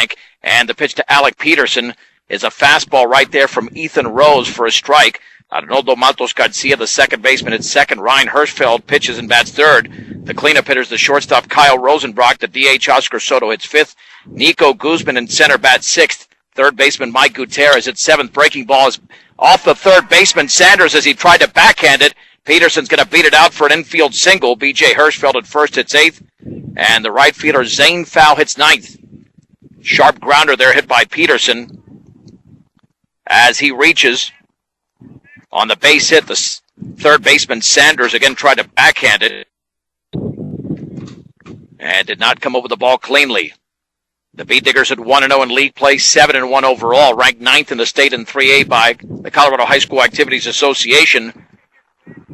tank. And the pitch to Alec Peterson is a fastball right there from Ethan Rose for a strike. Arnoldo Maltos Garcia, the second baseman, at second. Ryan Hirschfeld pitches and bats third. The cleanup hitters, the shortstop Kyle Rosenbrock. The DH Oscar Soto hits fifth. Nico Guzman in center bats sixth. Third baseman Mike Gutierrez at seventh. Breaking ball is off the third baseman Sanders as he tried to backhand it. Peterson's going to beat it out for an infield single. B.J. Hirschfeld at first hits eighth. And the right fielder Zane Fowl hits ninth. Sharp grounder there hit by Peterson as he reaches on the base hit. The third baseman Sanders again tried to backhand it and did not come over the ball cleanly. The Beat Diggers at 1-0 in league play, 7-1 overall, ranked 9th in the state in 3A by the Colorado High School Activities Association.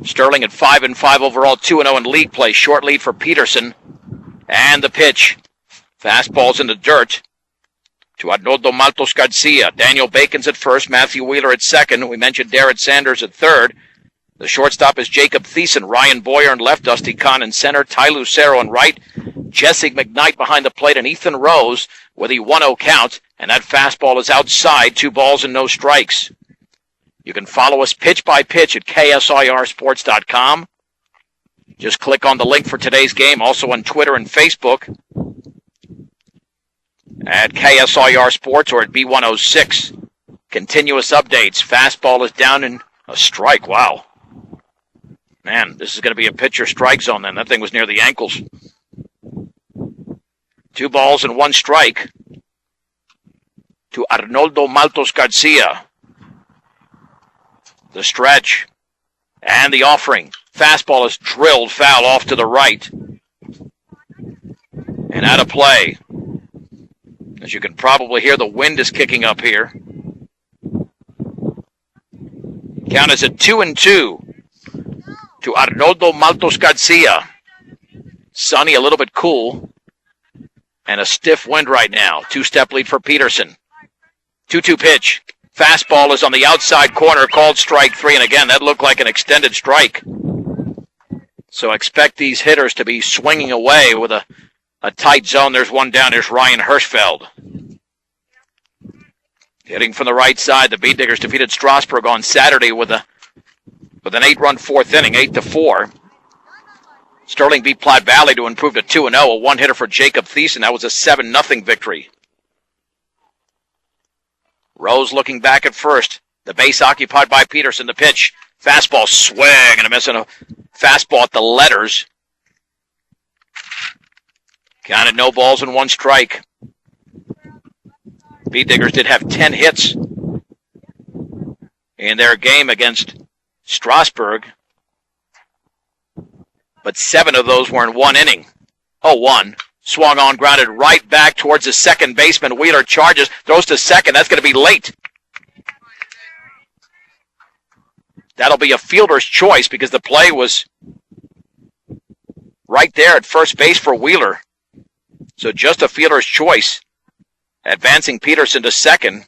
Sterling at 5-5 overall, 2-0 in league play. Short lead for Peterson. And the pitch. Fastball's in the dirt to Arnoldo Maltos Garcia. Daniel Bacon's at first, Matthew Wheeler at second. We mentioned Darrett Sanders at third. The shortstop is Jacob Thiessen. Ryan Boyer in left, Dusty Kahn in center, Ty Lucero in right, Jesse McKnight behind the plate, and Ethan Rose with a 1-0 count. And that fastball is outside, 2 balls and no strikes. You can follow us pitch by pitch at KSIRsports.com. Just click on the link for today's game, also on Twitter and Facebook at KSIR Sports or at B106. Continuous updates. Fastball is down in a strike. Wow. Man, this is going to be a pitcher strike zone then. That thing was near the ankles. 2 balls and 1 strike to Arnoldo Maltos Garcia. The stretch and the offering. Fastball is drilled foul off to the right and out of play. As you can probably hear, the wind is kicking up here. Count is at 2-2 to Arnoldo Maltos Garcia. Sunny, a little bit cool, and a stiff wind right now. 2-step lead for Peterson. 2-2 pitch. Fastball is on the outside corner, called strike 3, and again, that looked like an extended strike. So expect these hitters to be swinging away with a tight zone. There's one down. There's Ryan Hirschfeld. Hitting from the right side, the Beat Diggers defeated Strasburg on Saturday with an 8-run fourth inning, 8-4. Sterling beat Platte Valley to improve to 2-0, a one-hitter for Jacob Thiessen. That was a 7-0 victory. Rose looking back at first. The base occupied by Peterson. The pitch. Fastball swing and a miss on a fastball at the letters. Counted no balls and 1 strike. Beat Diggers did have 10 hits in their game against Strasburg, but 7 of those were in 1 inning. 0-1. Swung on, grounded right back towards the second baseman. Wheeler charges, throws to second. That's going to be late. That'll be a fielder's choice because the play was right there at first base for Wheeler. So just a fielder's choice. Advancing Peterson to second.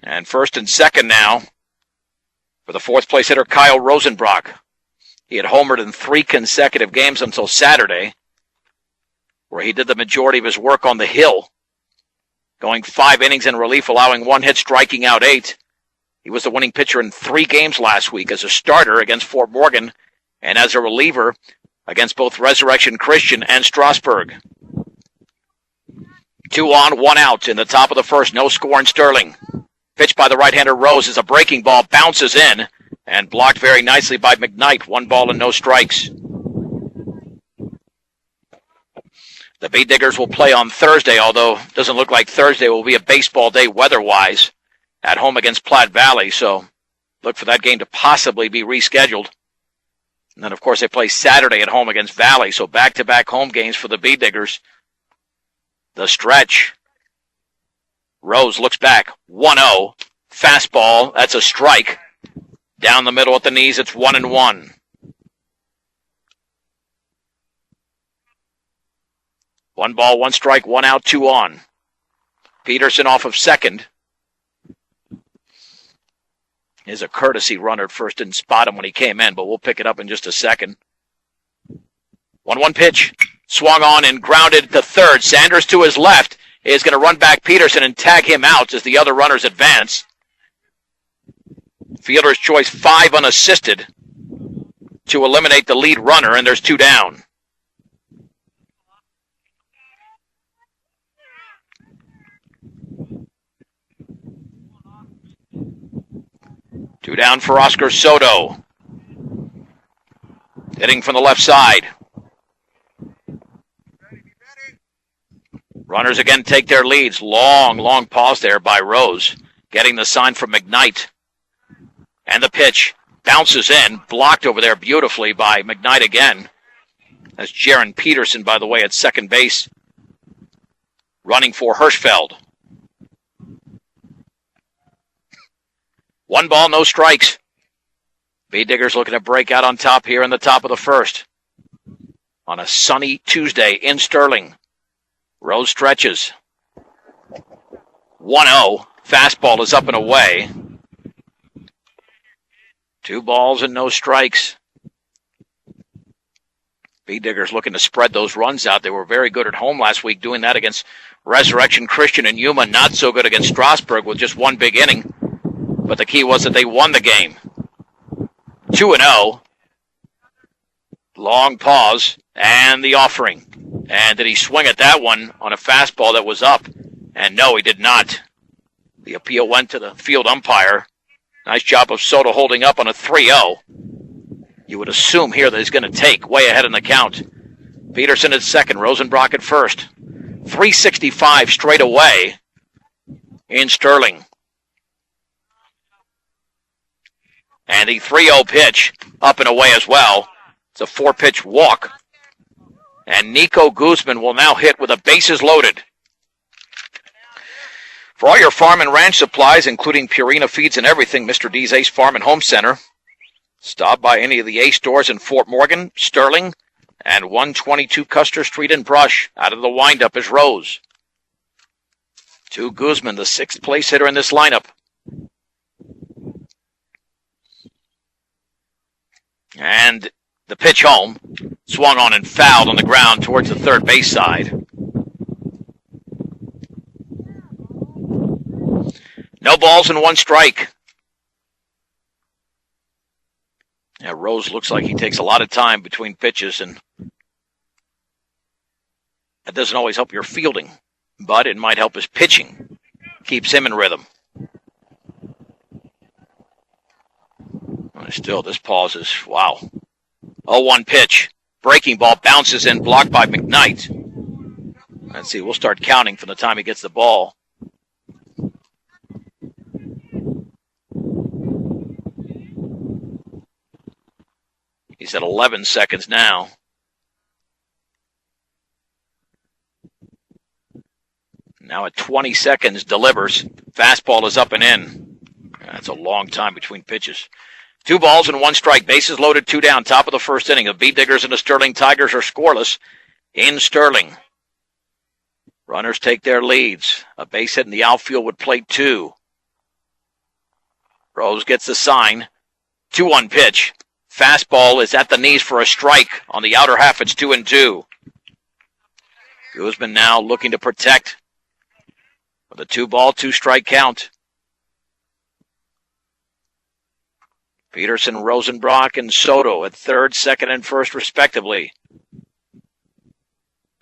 And first and second now for the fourth place hitter, Kyle Rosenbrock. He had homered in 3 consecutive games until Saturday, where he did the majority of his work on the hill, going 5 innings in relief, allowing 1 hit, striking out 8. He was the winning pitcher in 3 games last week as a starter against Fort Morgan and as a reliever against both Resurrection Christian and Strasburg. 2 on, 1 out in the top of the first. No score in Sterling. Pitch by the right-hander Rose is a breaking ball, bounces in, and blocked very nicely by McKnight. 1 ball and no strikes. The Beat Diggers will play on Thursday, although it doesn't look like Thursday will be a baseball day weather-wise at home against Platte Valley, so look for that game to possibly be rescheduled. And then, of course, they play Saturday at home against Valley, so back-to-back home games for the Beat Diggers. The stretch. Rose looks back. 1-0. Fastball. That's a strike. Down the middle at the knees, it's 1-1. 1 ball, 1 strike, 1 out, 2 on. Peterson off of second. Is a courtesy runner at first. Didn't spot him when he came in, but we'll pick it up in just a second. 1-1 pitch. Swung on and grounded to third. Sanders to his left is going to run back Peterson and tag him out as the other runners advance. Fielder's choice 5 unassisted to eliminate the lead runner, and there's 2 down. Two down for Oscar Soto. Hitting from the left side. Runners again take their leads. Long pause there by Rose. Getting the sign from McKnight. And the pitch bounces in. Blocked over there beautifully by McKnight again. That's Jaron Peterson, by the way, at second base. Running for Hirschfeld. 1 ball, no strikes. B-Diggers looking to break out on top here in the top of the first. On a sunny Tuesday in Sterling. Rose stretches. 1-0. Fastball is up and away. 2 balls and no strikes. B-Diggers looking to spread those runs out. They were very good at home last week doing that against Resurrection Christian and Yuma. Not so good against Strasburg with just 1 big inning. But the key was that they won the game. 2-0. Long pause and the offering. And did he swing at that one on a fastball that was up? And no, he did not. The appeal went to the field umpire. Nice job of Soto holding up on a 3-0. You would assume here that he's going to take way ahead in the count. Peterson at second, Rosenbrock at first. 365 straight away in Sterling. And the 3-0 pitch up and away as well. It's a 4-pitch walk. And Nico Guzman will now hit with the bases loaded. For all your farm and ranch supplies, including Purina feeds and everything, Mr. D's Ace Farm and Home Center. Stop by any of the Ace stores in Fort Morgan, Sterling, and 122 Custer Street in Brush. Out of the windup is Rose. To Guzman, the 6th place hitter in this lineup. And the pitch home, swung on and fouled on the ground towards the third base side. No balls and 1 strike. Yeah, Rose looks like he takes a lot of time between pitches, and that doesn't always help your fielding, but it might help his pitching. Keeps him in rhythm. Still, this pause is, wow. 0-1 pitch. Breaking ball bounces in, blocked by McKnight. Let's see, we'll start counting from the time he gets the ball. He's at 11 seconds now. Now at 20 seconds, delivers. Fastball is up and in. That's a long time between pitches. 2 balls and 1 strike. Bases loaded, 2 down. Top of the first inning. The B-Diggers and the Sterling Tigers are scoreless in Sterling. Runners take their leads. A base hit in the outfield with plate 2. Rose gets the sign. 2-1 pitch. Fastball is at the knees for a strike. On the outer half, it's 2-2. Guzman now looking to protect with a 2-ball, 2-strike count. Peterson, Rosenbrock, and Soto at third, second, and first, respectively.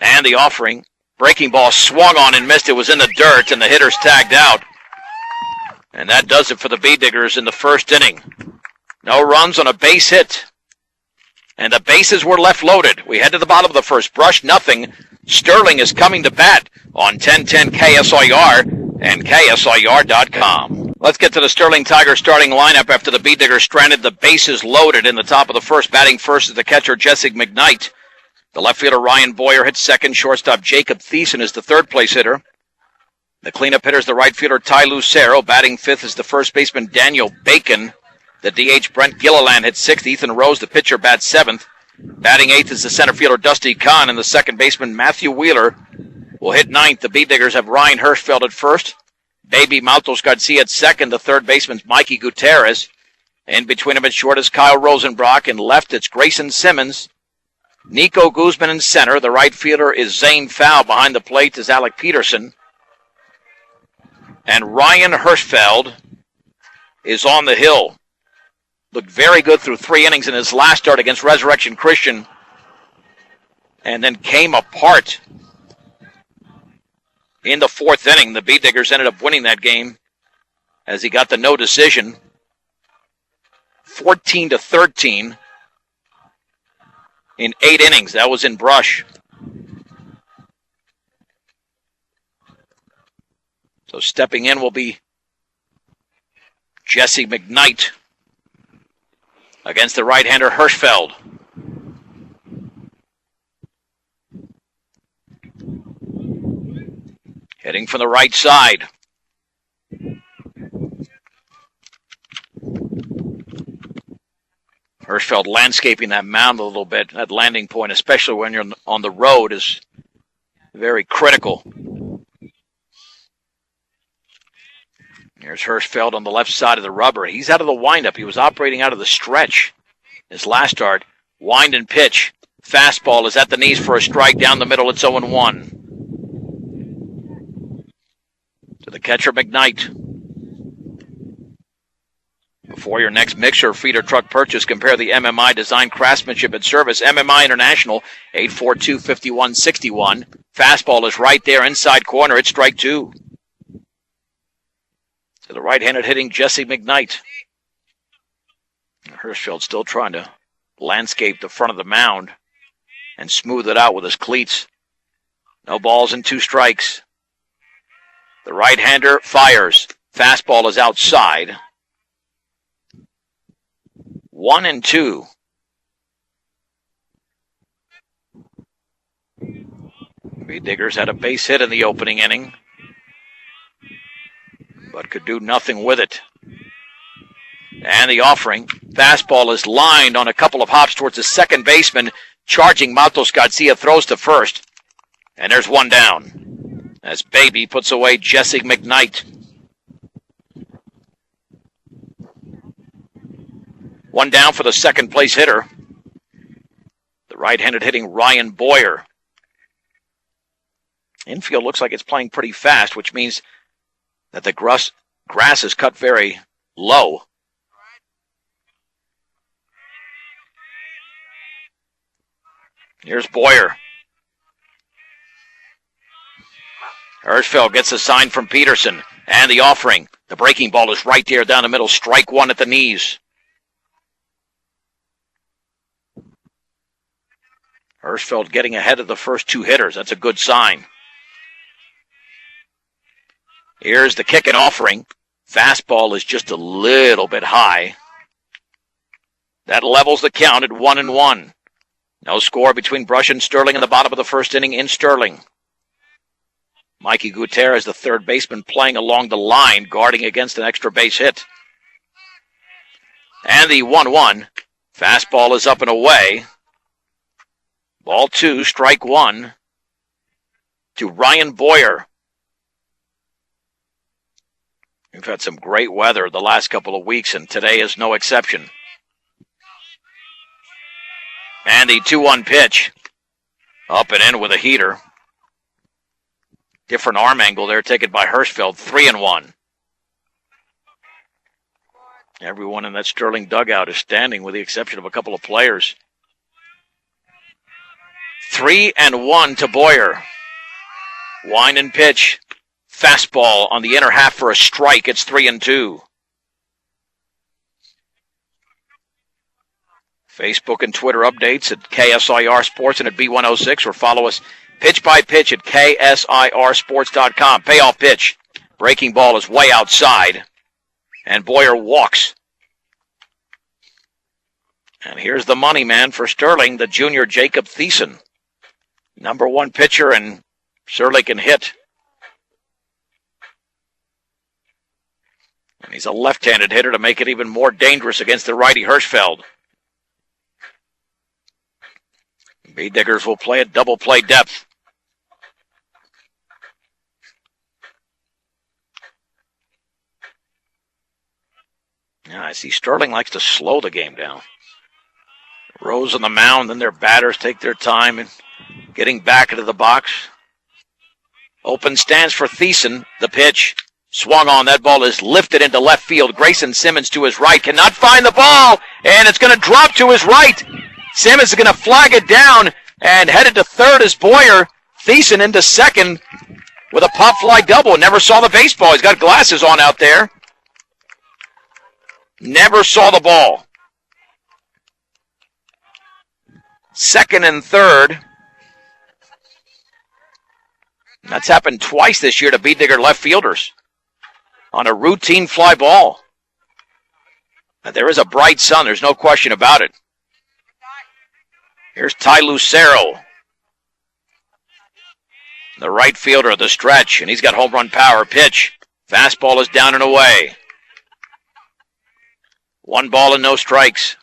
And the offering. Breaking ball swung on and missed. It was in the dirt, and the hitter's tagged out. And that does it for the B-Diggers in the first inning. No runs on a base hit. And the bases were left loaded. We head to the bottom of the first. Brush, nothing. Sterling is coming to bat on 1010 KSIR and KSIR.com. Let's get to the Sterling Tigers starting lineup after the B-Diggers stranded the bases loaded in the top of the first. Batting first is the catcher, Jesse McKnight. The left fielder, Ryan Boyer, hits second. Shortstop, Jacob Thiessen, is the third place hitter. The cleanup hitter is the right fielder, Ty Lucero. Batting fifth is the first baseman, Daniel Bacon. The DH, Brent Gilliland, hits sixth. Ethan Rose, the pitcher, bats seventh. Batting eighth is the center fielder, Dusty Kahn. And the second baseman, Matthew Wheeler, will hit ninth. The B-Diggers have Ryan Hirschfeld at first. Baby Maltos Garcia at second. The third baseman's Mikey Gutierrez. In between him at short is Kyle Rosenbrock. And left, it's Grayson Simmons. Nico Guzman in center. The right fielder is Zane Fowl. Behind the plate is Alec Peterson. And Ryan Hirschfeld is on the hill. Looked very good through 3 innings in his last start against Resurrection Christian. And then came apart in the 4th inning. The Bee Diggers ended up winning that game as he got the no decision. 14-13 in 8 innings. That was in Brush. So stepping in will be Jesse McKnight against the right-hander Hirschfeld. Hitting from the right side. Hirschfeld landscaping that mound a little bit. That landing point, especially when you're on the road, is very critical. Here's Hirschfeld on the left side of the rubber. He's out of the windup. He was operating out of the stretch his last start. Wind and pitch. Fastball is at the knees for a strike down the middle. It's 0-1. To the catcher, McKnight. Before your next mixer feeder truck purchase, compare the MMI design, craftsmanship, and service. MMI International, 842-5161. Fastball is right there, inside corner. It's strike 2. To the right-handed hitting Jesse McKnight. Hirschfeld still trying to landscape the front of the mound and smooth it out with his cleats. No balls and 2 strikes. The right-hander fires. Fastball is outside. 1-2. Bee Diggers had a base hit in the opening inning, but could do nothing with it. And the offering. Fastball is lined on a couple of hops towards the second baseman. Charging Matos Garcia throws to first. And there's 1 down as Baby puts away Jesse McKnight. 1 down for the second place hitter. The right-handed hitting Ryan Boyer. Infield looks like it's playing pretty fast, which means that the grass is cut very low. Here's Boyer. Hirschfeld gets a sign from Peterson. And the offering. The breaking ball is right there down the middle. Strike 1 at the knees. Hirschfeld getting ahead of the first 2 hitters. That's a good sign. Here's the kick and offering. Fastball is just a little bit high. That levels the count at 1-1. No score between Brush and Sterling in the bottom of the first inning in Sterling. Mikey Gutierrez, the third baseman, playing along the line, guarding against an extra base hit. And the 1-1. Fastball is up and away. Ball 2, strike 1 to Ryan Boyer. We've had some great weather the last couple of weeks, and today is no exception. And the 2-1 pitch. Up and in with a heater. Different arm angle there taken by Hirschfeld. 3-1. Everyone in that Sterling dugout is standing with the exception of a couple of players. 3-1 to Boyer. Wind and pitch. Fastball on the inner half for a strike. It's 3-2. Facebook and Twitter updates at KSIR Sports and at B106, or follow us pitch by pitch at KSIRsports.com. Payoff pitch. Breaking ball is way outside, and Boyer walks. And here's the money man for Sterling, the junior Jacob Thiessen. Number 1 pitcher, and surely can hit. And he's a left-handed hitter to make it even more dangerous against the righty Hirschfeld. Bee Diggers will play at double play depth. Now, I see Sterling likes to slow the game down. Rose on the mound, then their batters take their time in getting back into the box. Open stands for Thiessen. The pitch swung on. That ball is lifted into left field. Grayson Simmons to his right cannot find the ball, and it's going to drop to his right. Simmons is going to flag it down and headed to third as Boyer. Thiessen into second with a pop fly double. Never saw the baseball. He's got glasses on out there. Never saw the ball. Second and third. That's happened twice this year to Beet Digger left fielders on a routine fly ball. Now, there is a bright sun. There's no question about it. Here's Ty Lucero, the right fielder of the stretch, and he's got home run power. Pitch. Fastball is down and away. 1 ball and no strikes.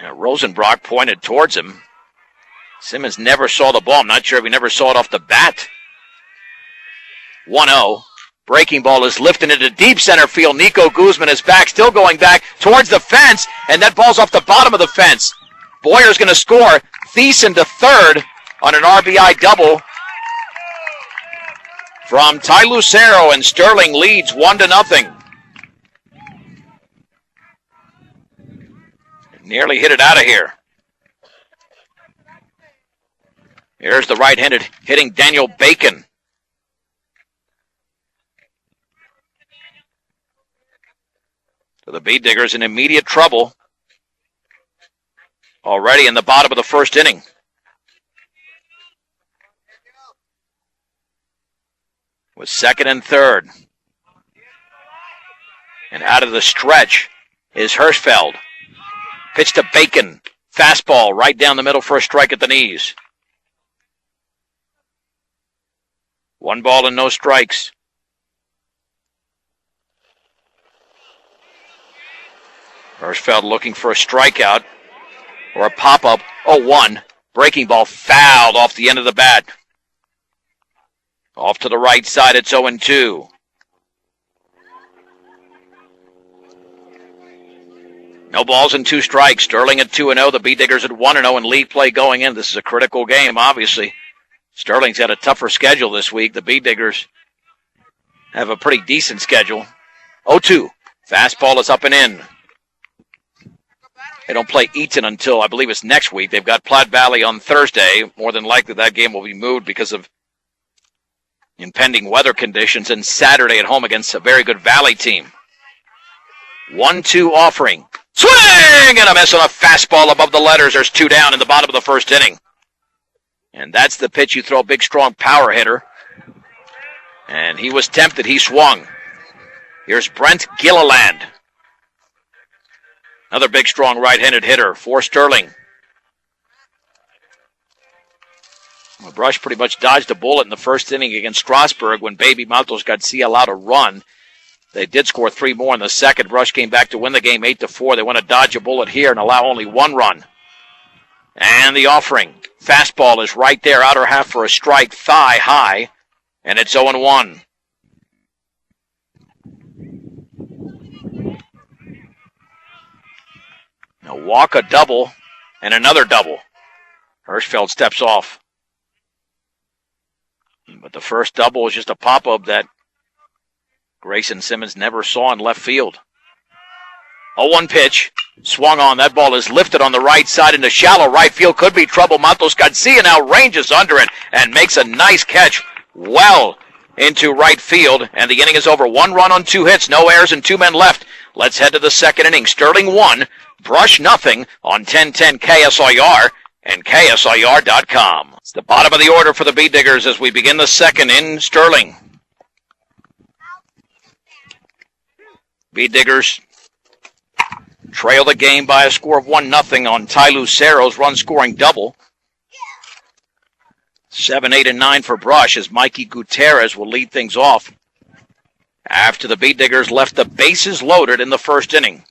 Now, Rosenbrock pointed towards him. Simmons never saw the ball. I'm not sure if he never saw it off the bat. 1-0. Breaking ball is lifted into deep center field. Nico Guzman is back, still going back towards the fence, and that ball's off the bottom of the fence. Boyer's going to score. Thiessen to third on an RBI double from Ty Lucero, and Sterling leads 1-0. Nearly hit it out of here. Here's the right-handed hitting Daniel Bacon. So the Beet Diggers in immediate trouble already in the bottom of the first inning. With second and third. And out of the stretch is Hirschfeld. Pitch to Bacon. Fastball right down the middle for a strike at the knees. 1 ball and no strikes. Hirschfeld looking for a strikeout or a pop-up. 0-1. Breaking ball fouled off the end of the bat. Off to the right side, it's 0-2. No balls and 2 strikes. Sterling at 2-0. The Beet Diggers at 1-0 in league play going in. This is a critical game, obviously. Sterling's had a tougher schedule this week. The Beet Diggers have a pretty decent schedule. 0-2. Fastball is up and in. They don't play Eaton until, I believe it's next week. They've got Platte Valley on Thursday. More than likely that game will be moved because of impending weather conditions. And Saturday at home against a very good Valley team. 1-2 offering. Swing and a miss on a fastball above the letters. There's 2 down in the bottom of the first inning. And that's the pitch you throw a big, strong power hitter. And he was tempted. He swung. Here's Brent Gilliland. Another big, strong right-handed hitter for Sterling. Well, Brush pretty much dodged a bullet in the first inning against Strasburg when Baby Matos Garcia allowed a run. They did score 3 more in the second. Brush came back to win the game 8-4. They want to dodge a bullet here and allow only 1 run. And the offering. Fastball is right there, outer half for a strike, thigh high, and it's 0-1. A walk, a double, and another double. Hirschfeld steps off. But the first double is just a pop-up that Grayson Simmons never saw in left field. 0-1 pitch. Swung on. That ball is lifted on the right side into shallow right field. Could be trouble. Matos Garcia now ranges under it and makes a nice catch well into right field. And the inning is over. 1 run on 2 hits. No errors and 2 men left. Let's head to the second inning. Sterling 1, Brush nothing on 1010 KSIR and KSIR.com. It's the bottom of the order for the Beet Diggers as we begin the second in Sterling. Beet Diggers trail the game by a score of 1-0 on Ty Lucero's run-scoring double. 7, 8, and 9 for Brush as Mikey Gutierrez will lead things off after the Beet Diggers left the bases loaded in the first inning.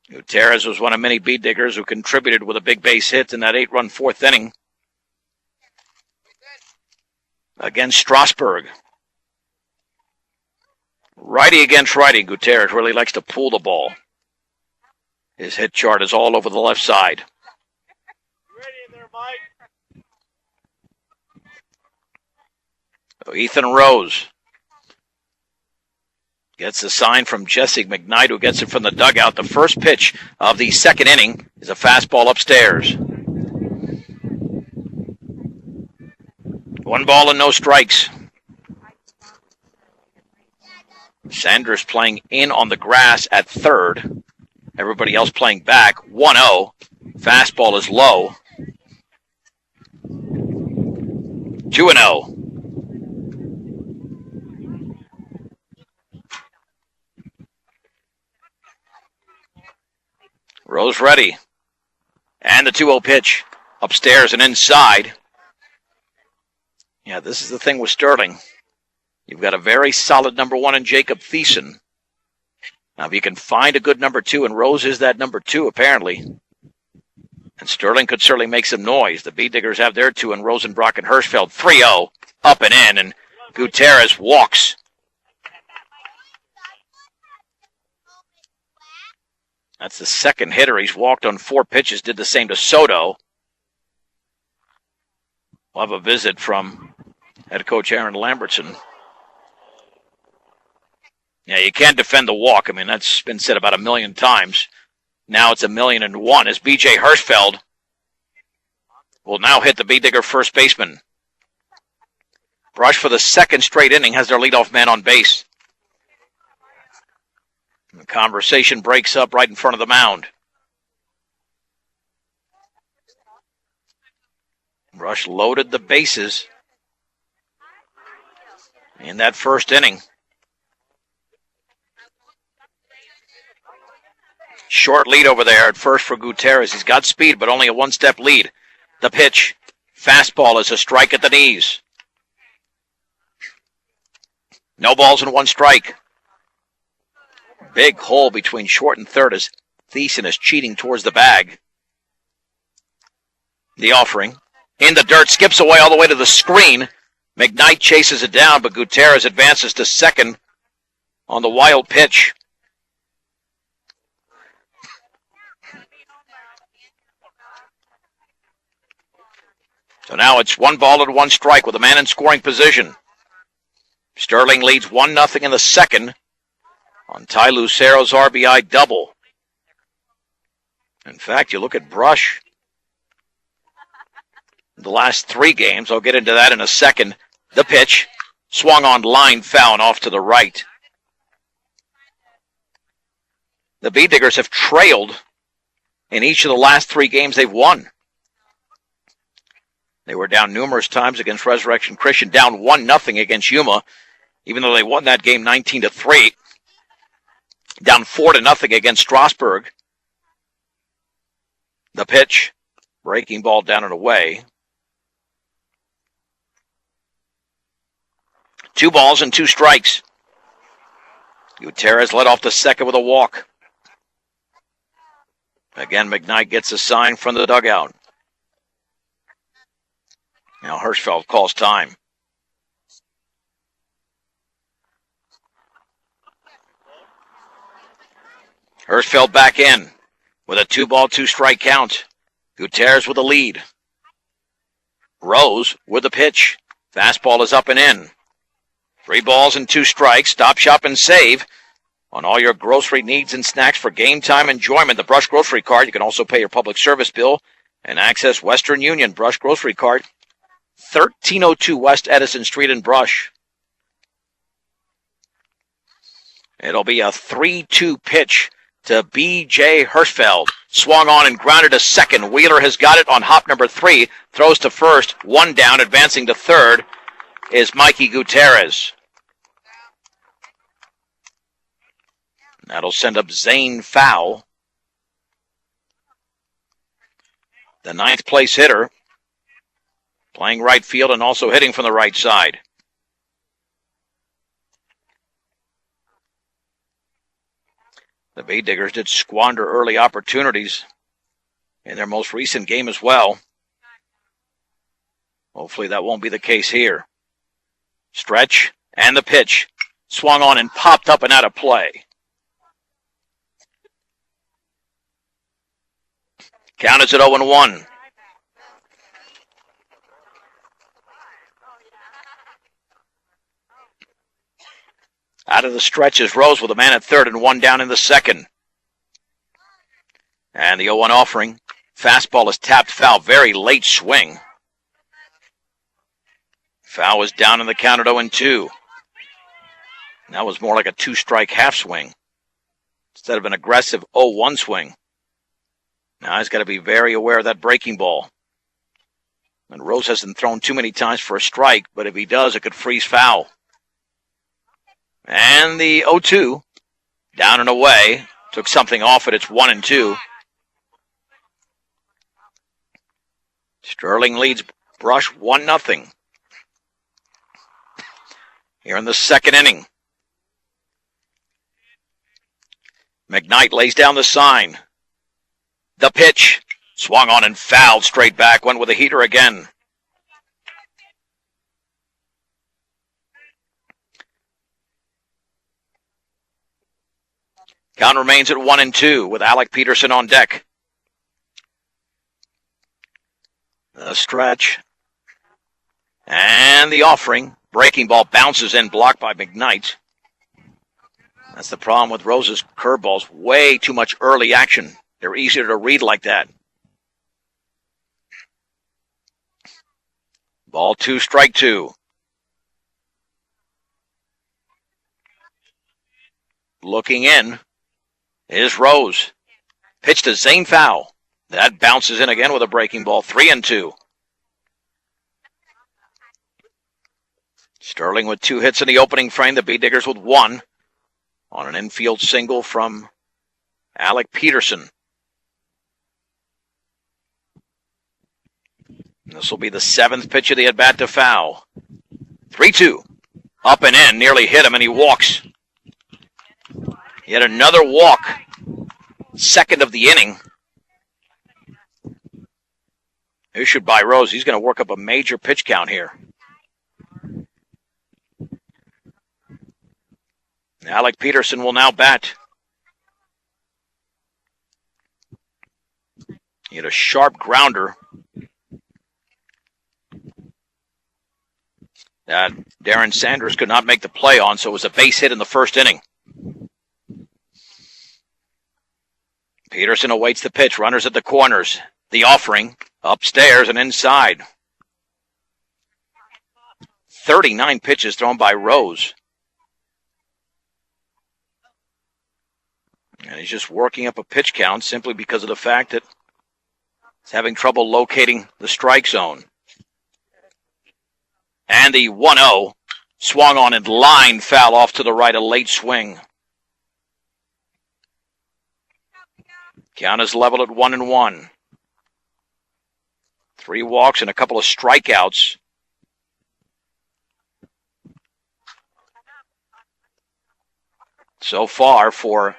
Gutierrez was one of many Beet Diggers who contributed with a big base hit in that 8-run 4th inning against Strasburg. Righty against righty. Gutierrez really likes to pull the ball. His hit chart is all over the left side. Ready in there, Mike? So Ethan Rose gets the sign from Jesse McKnight, who gets it from the dugout. The first pitch of the second inning is a fastball upstairs. 1 ball and no strikes. Sanders playing in on the grass at third. Everybody else playing back. 1-0. Fastball is low. 2-0. Rose ready. And the 2-0 pitch. Upstairs and inside. Yeah, this is the thing with Sterling. You've got a very solid number 1 in Jacob Thiessen. Now, if you can find a good number 2, and Rose is that number 2, apparently, and Sterling could certainly make some noise. The Bee Diggers have their 2 in Rosenbrock and Hirschfeld. 3-0, up and in, and Gutierrez walks. That's the second hitter. He's walked on 4 pitches, did the same to Soto. We'll have a visit from head coach Aaron Lambertson. Yeah, you can't defend the walk. I mean, that's been said about 1,000,000 times. Now it's 1,000,001 as B.J. Hirschfeld will now hit the Bee Digger first baseman. Brush for the second straight inning has their leadoff man on base. The conversation breaks up right in front of the mound. Brush loaded the bases in that first inning. Short lead over there at first for Gutierrez. He's got speed, but only a 1-step lead. The pitch. Fastball is a strike at the knees. No balls and 1 strike. Big hole between short and third as Thiessen is cheating towards the bag. The offering. In the dirt. Skips away all the way to the screen. McKnight chases it down, but Gutierrez advances to second on the wild pitch. So now it's 1 ball and 1 strike with a man in scoring position. Sterling leads 1-0 in the second on Ty Lucero's RBI double. In fact, you look at Brush. The last 3 games, I'll get into that in a second. The pitch, swung on line, foul and off to the right. The Bee Diggers have trailed in each of the last 3 games they've won. They were down numerous times against Resurrection Christian, down 1-0 against Yuma, even though they won that game 19-3. Down 4-0 against Strasburg. The pitch, breaking ball down and away. 2 balls and 2 strikes. Gutierrez led off the second with a walk. Again, McKnight gets a sign from the dugout. Now Hirschfeld calls time. Hirschfeld back in with a 2-ball, 2-strike count. Gutierrez with the lead. Rose with the pitch. Fastball is up and in. 3 balls and 2 strikes. Stop, shop, and save on all your grocery needs and snacks for game time enjoyment. The Brush Grocery Card. You can also pay your public service bill and access Western Union Brush Grocery Card. 1302 West Edison Street in Brush. It'll be a 3-2 pitch to B.J. Hirschfeld. Swung on and grounded to second. Wheeler has got it on hop number 3. Throws to first. 1 down. Advancing to third is Mikey Gutierrez. That'll send up Zane Fowl, the 9th place hitter, playing right field and also hitting from the right side. The Bee Diggers did squander early opportunities in their most recent game as well. Hopefully that won't be the case here. Stretch and the pitch. Swung on and popped up and out of play. Count is at 0-1. Out of the stretch is Rose with a man at third and one down in the second. And the 0-1 offering. Fastball is tapped foul. Very late swing. Foul is down in the count at 0-2. That was more like a two-strike half swing instead of an aggressive 0-1 swing. Now he's got to be very aware of that breaking ball. And Rose hasn't thrown too many times for a strike, but if he does, it could freeze foul. And the 0-2, down and away, took something off it. It's 1-2. Sterling leads Brush 1-0. Here in the second inning. McKnight lays down the sign. The pitch. Swung on and fouled straight back. Went with a heater again. Count remains at 1-2 with Alec Peterson on deck. The stretch. And the offering. Breaking ball bounces in, blocked by McKnight. That's the problem with Rose's curveballs. Way too much early action. They're easier to read like that. Ball 2, strike 2. Looking in is Rose. Pitch to Zane foul. That bounces in again with a breaking ball. 3-2. Sterling with 2 hits in the opening frame. The Bee Diggers with 1 on an infield single from Alec Peterson. This will be the 7th pitch of the at-bat to foul. 3-2. Up and in. Nearly hit him, and he walks. Yet another walk. Second of the inning. Issued by Rose. He's going to work up a major pitch count here. Alec Peterson will now bat. He had a sharp grounder that Darren Sanders could not make the play on, so it was a base hit in the first inning. Peterson awaits the pitch. Runners at the corners. The offering upstairs and inside. 39 pitches thrown by Rose. And he's just working up a pitch count simply because of the fact that he's having trouble locating the strike zone. And the 1-0 swung on and line foul off to the right, a late swing. Count is level at 1-1. 3 walks and a couple of strikeouts. So far for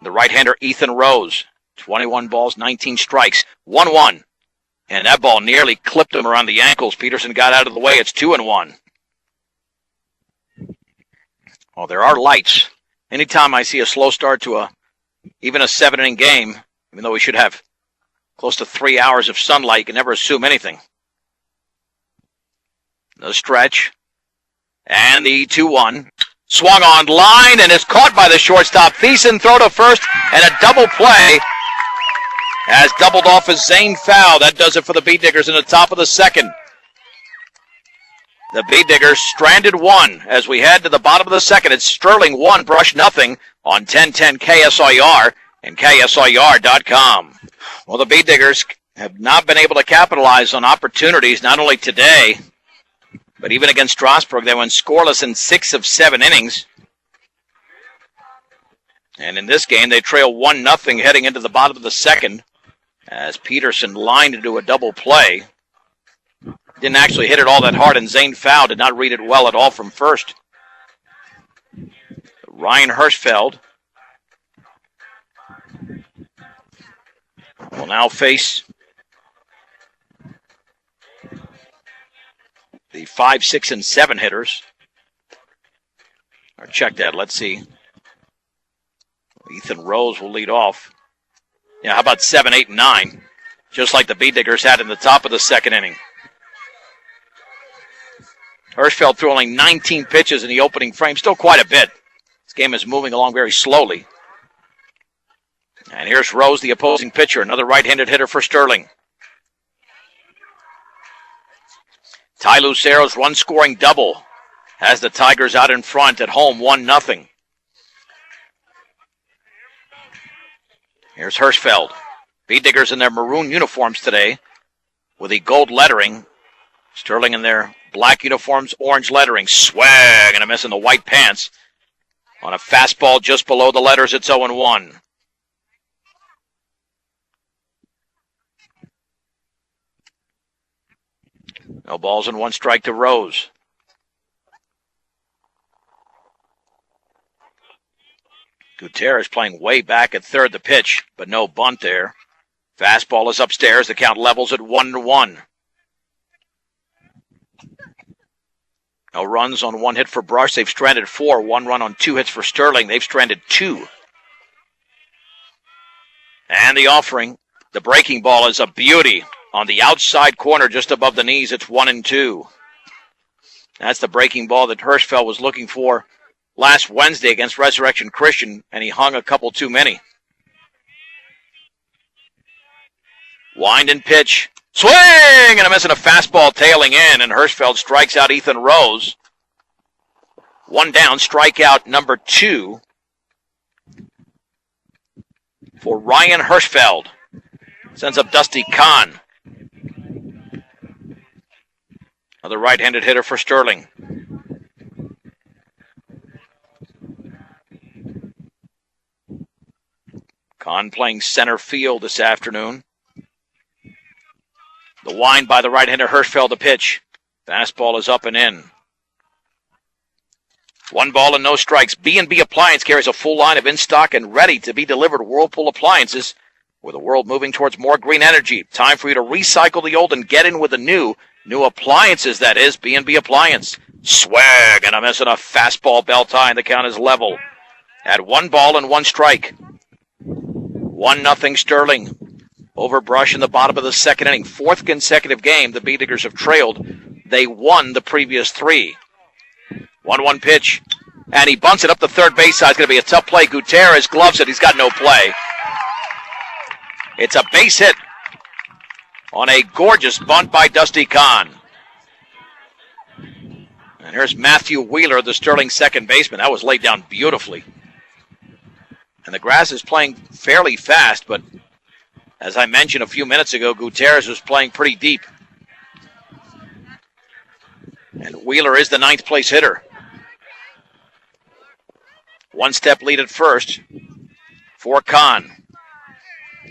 the right-hander Ethan Rose. 21 balls, 19 strikes. 1-1. And that ball nearly clipped him around the ankles. Peterson got out of the way. It's 2-1. Well, there are lights. Anytime I see a slow start to even a 7-inning game, even though we should have close to 3 hours of sunlight, you can never assume anything. The stretch. And the 2-1. Swung on line and is caught by the shortstop. Thiessen throw to first and a double play has doubled off a Zane foul. That does it for the Bee Diggers in the top of the second. The Bee Diggers stranded 1 as we head to the bottom of the second. It's Sterling 1, Brush nothing on 1010 KSIR and KSIR.com. Well, the Bee Diggers have not been able to capitalize on opportunities, not only today, but even against Strasburg. They went scoreless in 6 of 7 innings. And in this game, they trail 1-0 heading into the bottom of the second as Peterson lined into a double play. Didn't actually hit it all that hard, and Zane foul did not read it well at all from first. Ryan Hirschfeld will now face the 5, 6, and 7 hitters. Or check that. Let's see. Ethan Rose will lead off. Yeah, how about 7, 8, and 9? Just like the Bee Diggers had in the top of the second inning. Hirschfeld threw only 19 pitches in the opening frame. Still quite a bit. This game is moving along very slowly. And here's Rose, the opposing pitcher. Another right-handed hitter for Sterling. Ty Lucero's run-scoring double has the Tigers out in front at home, 1-0. Here's Hirschfeld. Bee Diggers in their maroon uniforms today with the gold lettering. Sterling in their black uniforms, orange lettering. Swag and a miss in the white pants. On a fastball just below the letters, it's 0-1. No balls and 1 strike to Rose. Gutierrez playing way back at third, the pitch, but no bunt there. Fastball is upstairs. The count levels at 1-1. No runs on 1 hit for Brush. They've stranded 4. 1 run on 2 hits for Sterling. They've stranded 2. And the offering. The breaking ball is a beauty. On the outside corner, just above the knees, it's 1-2. That's the breaking ball that Hirschfeld was looking for last Wednesday against Resurrection Christian, and he hung a couple too many. Wind and pitch. Swing! And a miss and a fastball tailing in, and Hirschfeld strikes out Ethan Rose. 1 down, strikeout number 2 for Ryan Hirschfeld. Sends up Dusty Kahn. Another right-handed hitter for Sterling. Kahn playing center field this afternoon. The wind by the right-hander Hirschfeld, the pitch. Fastball is up and in. 1 ball and no strikes. B&B Appliance carries a full line of in-stock and ready-to-be-delivered Whirlpool appliances. With the world moving towards more green energy, time for you to recycle the old and get in with the new. New appliances, that is. B&B Appliance. Swag and a miss and a fastball belt high, and the count is level. At 1 ball and 1 strike. 1-0 Sterling. Over Brush in the bottom of the second inning. 4th consecutive game the Bee Diggers have trailed. They won the previous 3. 1-1 pitch. And he bunts it up the third base side. It's going to be a tough play. Gutierrez gloves it. He's got no play. It's a base hit on a gorgeous bunt by Dusty Kahn. And here's Matthew Wheeler, the Sterling second baseman. That was laid down beautifully. And the grass is playing fairly fast, but as I mentioned a few minutes ago, Gutierrez was playing pretty deep. And Wheeler is the 9th place hitter. 1 step lead at first for Kahn.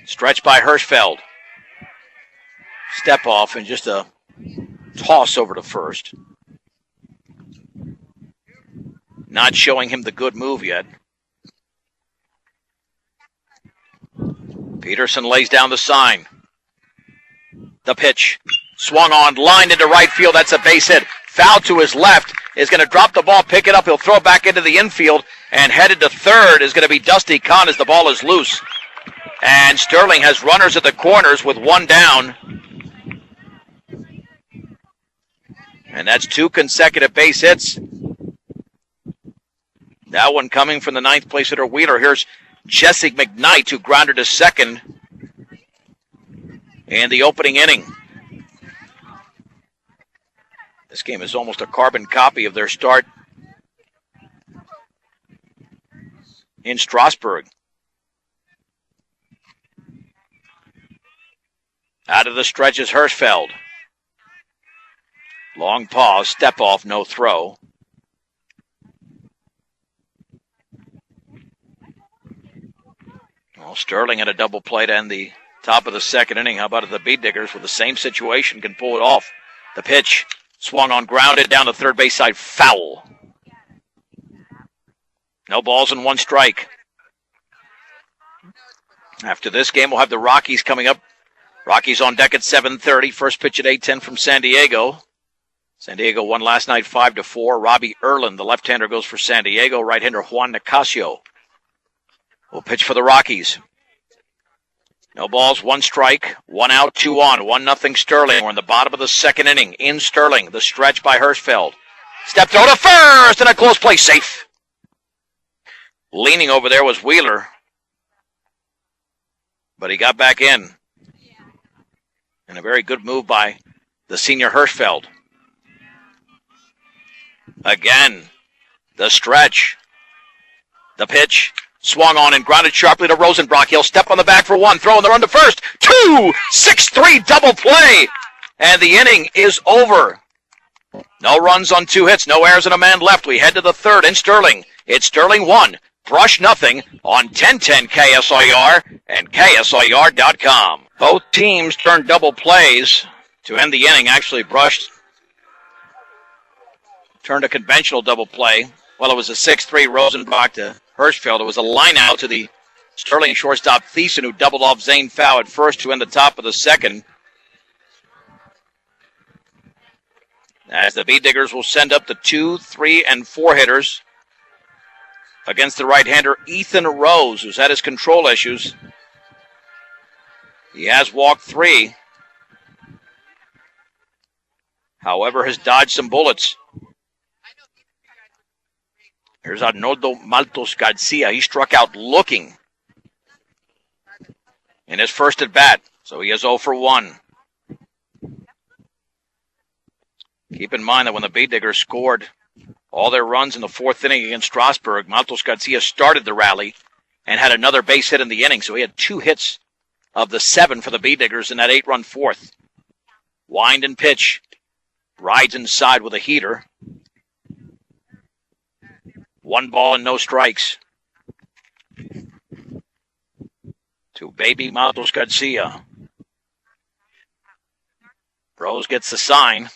Stretch by Hirschfeld. Step off and just a toss over to first. Not showing him the good move yet. Peterson lays down the sign. The pitch. Swung on, lined into right field. That's a base hit. Foul to his left. Is going to drop the ball, pick it up. He'll throw it back into the infield. And headed to third is going to be Dusty Kahn as the ball is loose. And Sterling has runners at the corners with 1 down. And that's 2 consecutive base hits. That one coming from the 9th place hitter Wheeler. Here's Jesse McKnight, who grounded to second in the opening inning. This game is almost a carbon copy of their start in Strasburg. Out of the stretch is Hirschfeld. Long pause, step off, no throw. Well, Sterling had a double play to end the top of the second inning. How about if the Bee Diggers with the same situation can pull it off? The pitch swung on, grounded down the third base side, foul. No balls and 1 strike. After this game, we'll have the Rockies coming up. Rockies on deck at 7:30. First pitch at 8:10 from San Diego. San Diego won last night 5-4. Robbie Erlin, the left-hander, goes for San Diego. Right-hander Juan Nicasio will pitch for the Rockies. No balls, one strike, one out, two on, 1-0 Sterling. We're in the bottom of the second inning. In Sterling, the stretch by Hirschfeld. Step throw to first, and a close play, safe. Leaning over there was Wheeler, but he got back in. And a very good move by the senior Hirschfeld. Again, the stretch. The pitch. Swung on and grounded sharply to Rosenbrock. He'll step on the back for one. Throwing the run to first. 2! 6-3 double play. And the inning is over. No runs on 2 hits. No errors and a man left. We head to the third in Sterling. It's Sterling 1. Brush nothing on 1010 KSIR and KSIR.com. Both teams turned double plays to end the inning. Actually, Brush turned a conventional double play. Well, it was a 6-3 Rosenbach to Hirschfeld. It was a line out to the Sterling shortstop Thiessen, who doubled off Zane Fow at first to end the top of the second. As the B-Diggers will send up the 2, 3, and 4 hitters against the right-hander Ethan Rose, who's had his control issues. He has walked 3. However, has dodged some bullets. Here's Arnoldo Maltos Garcia. He struck out looking in his first at bat, so he is 0 for 1. Keep in mind that when the B-Diggers scored all their runs in the 4th inning against Strasburg, Maltos Garcia started the rally and had another base hit in the inning, so he had 2 hits of the 7 for the B-Diggers in that 8-run 4th. Wind and pitch. Rides inside with a heater. 1 ball and no strikes to baby Maltos Garcia. Rose gets the sign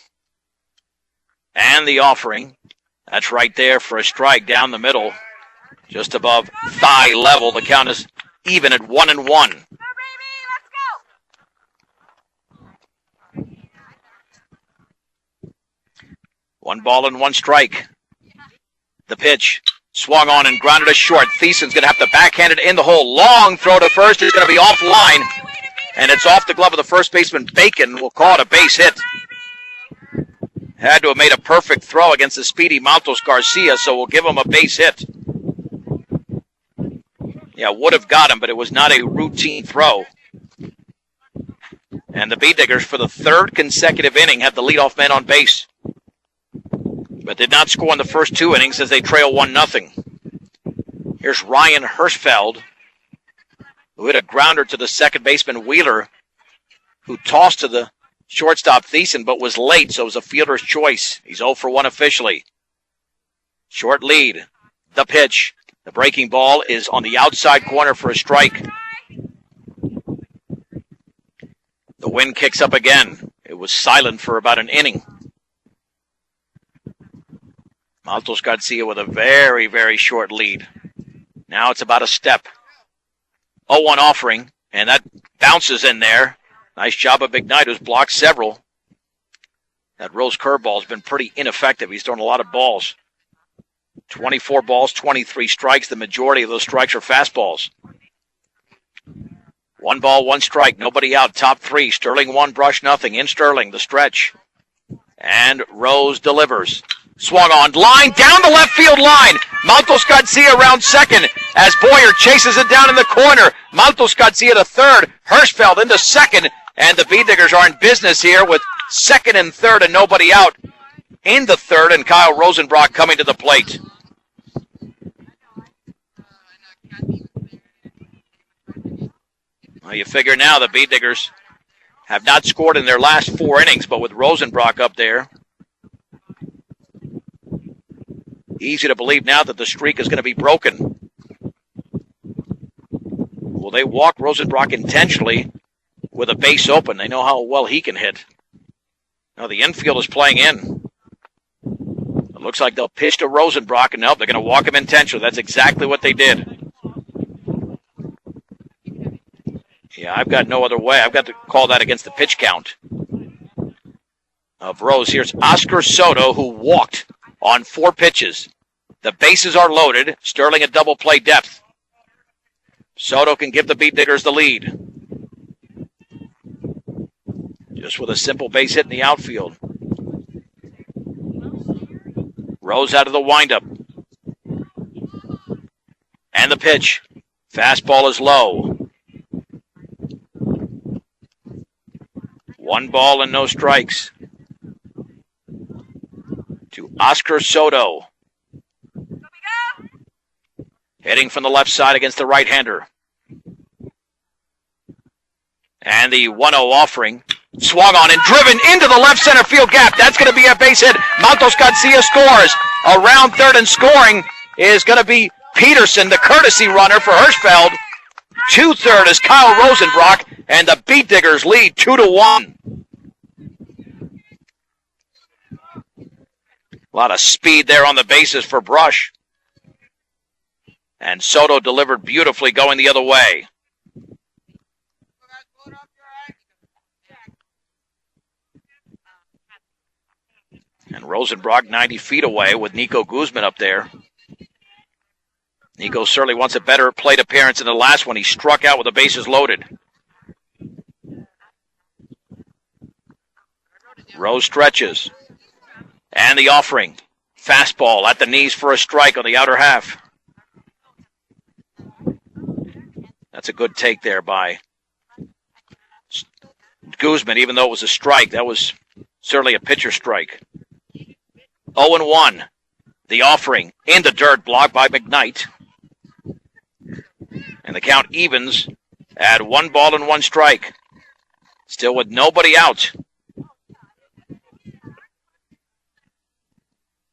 and the offering. That's right there for a strike down the middle, just above thigh level. The count is even at 1-1. 1 ball and 1 strike. The pitch swung on and grounded to short. Thiessen's going to have to backhand it in the hole. Long throw to first is going to be offline, and it's off the glove of the first baseman. Bacon will call it a base hit. Had to have made a perfect throw against the speedy Maltos Garcia, so we'll give him a base hit. Yeah, would have got him, but it was not a routine throw. And the B-Diggers, for the 3rd consecutive inning, have the leadoff man on base, but did not score in the first 2 innings as they trail 1-0. Here's Ryan Hirschfeld, who hit a grounder to the second baseman Wheeler, who tossed to the shortstop Thiessen, but was late, so it was a fielder's choice. He's 0 for 1 officially. Short lead. The pitch. The breaking ball is on the outside corner for a strike. The wind kicks up again. It was silent for about an inning. Maltos Garcia with a very, very short lead. Now it's about a step. 0-1 offering, and that bounces in there. Nice job of McKnight, who's blocked several. That Rose curveball has been pretty ineffective. He's thrown a lot of balls. 24 balls, 23 strikes. The majority of those strikes are fastballs. 1 ball, 1 strike. Nobody out. Top 3. Sterling 1, Brush nothing. In Sterling, the stretch. And Rose delivers. Swung on, line down the left field line. Maltos Garcia around second as Boyer chases it down in the corner. Maltos Garcia to third. Hirschfeld into second. And the B-Diggers are in business here with second and third and nobody out in the third. And Kyle Rosenbrock coming to the plate. Well, you figure now the B-Diggers have not scored in their last 4 innings, but with Rosenbrock up there, easy to believe now that the streak is going to be broken. Will they walk Rosenbrock intentionally with a base open? They know how well he can hit. Now the infield is playing in. It looks like they'll pitch to Rosenbrock, and no, they're going to walk him intentionally. That's exactly what they did. Yeah, I've got no other way. I've got to call that against the pitch count. of Rose. Here's Oscar Soto, who walked on 4 pitches. The bases are loaded. Sterling at double play depth. Soto can give the Beat Diggers the lead. Just with a simple base hit in the outfield. Rose out of the windup. And the pitch. Fastball is low. 1 ball and no strikes. To Oscar Soto. Hitting from the left side against the right-hander. And the 1-0 offering. Swung on and driven into the left center field gap. That's going to be a base hit. Matos Garcia scores. Around third and scoring is going to be Peterson, the courtesy runner for Hirschfeld. 2-3 is Kyle Rosenbrock, and the Beat Diggers lead 2-1. A lot of speed there on the bases for Brush. And Soto delivered beautifully going the other way. And Rosenbrock 90 feet away with Nico Guzman up there. Nico certainly wants a better plate appearance in the last one. He struck out with the bases loaded. Rose stretches. And the offering. Fastball at the knees for a strike on the outer half. That's a good take there by Guzman, even though it was a strike. That was certainly a pitcher strike. 0-1. The offering in the dirt, blocked by McKnight. And the count evens at 1 ball and 1 strike. Still with nobody out.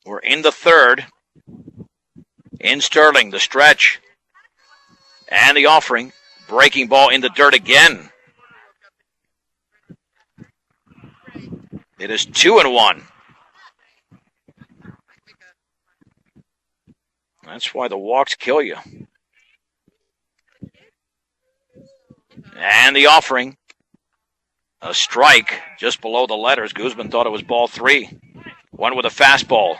We're in the third. In Sterling, the stretch. And the offering. Breaking ball in the dirt again. It is 2-1. That's why the walks kill you. And the offering. A strike just below the letters. Guzman thought it was ball 3. One with a fastball.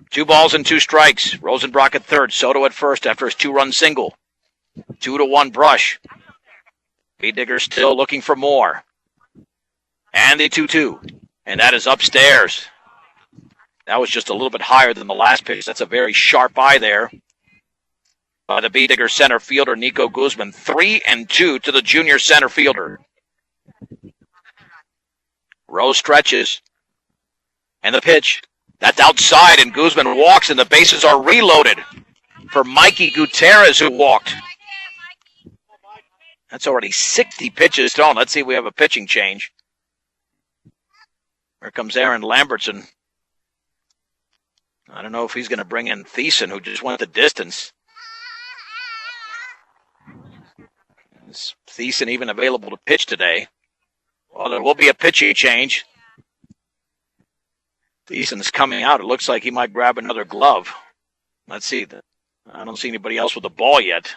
2 balls and 2 strikes. Rosenbrock at third. Soto at first after his 2-run single. 2-1 Brush. Beat Diggers still looking for more. And the 2-2. And that is upstairs. That was just a little bit higher than the last pitch. That's a very sharp eye there by the Beat Diggers center fielder, Nico Guzman. 3-2 to the junior center fielder. Rose stretches. And the pitch. That's outside, and Guzman walks, and the bases are reloaded for Mikey Gutierrez, who walked. That's already 60 pitches thrown. Let's see if we have a pitching change. Here comes Aaron Lambertson. I don't know if he's going to bring in Thiessen, who just went the distance. Is Thiessen even available to pitch today? Well, there will be a pitching change. Thiessen's coming out. It looks like he might grab another glove. Let's see. I don't see anybody else with the ball yet.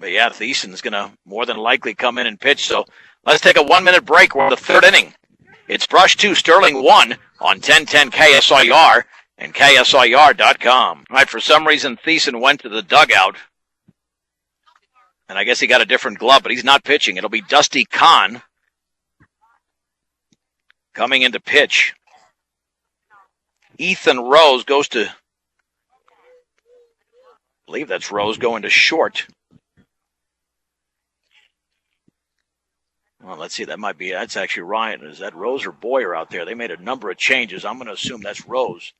But yeah, Thiessen's going to more than likely come in and pitch. So let's take a 1-minute break. We're in the third inning. It's Brush 2, Sterling 1 on 1010 KSIR and KSIR.com. All right, for some reason, Thiessen went to the dugout. And I guess he got a different glove, but he's not pitching. It'll be Dusty Kahn coming in to pitch. Ethan Rose goes to, I believe that's Rose going to short. Well, let's see, that's actually Ryan. Is that Rose or Boyer out there? They made a number of changes. I'm going to assume that's Rose.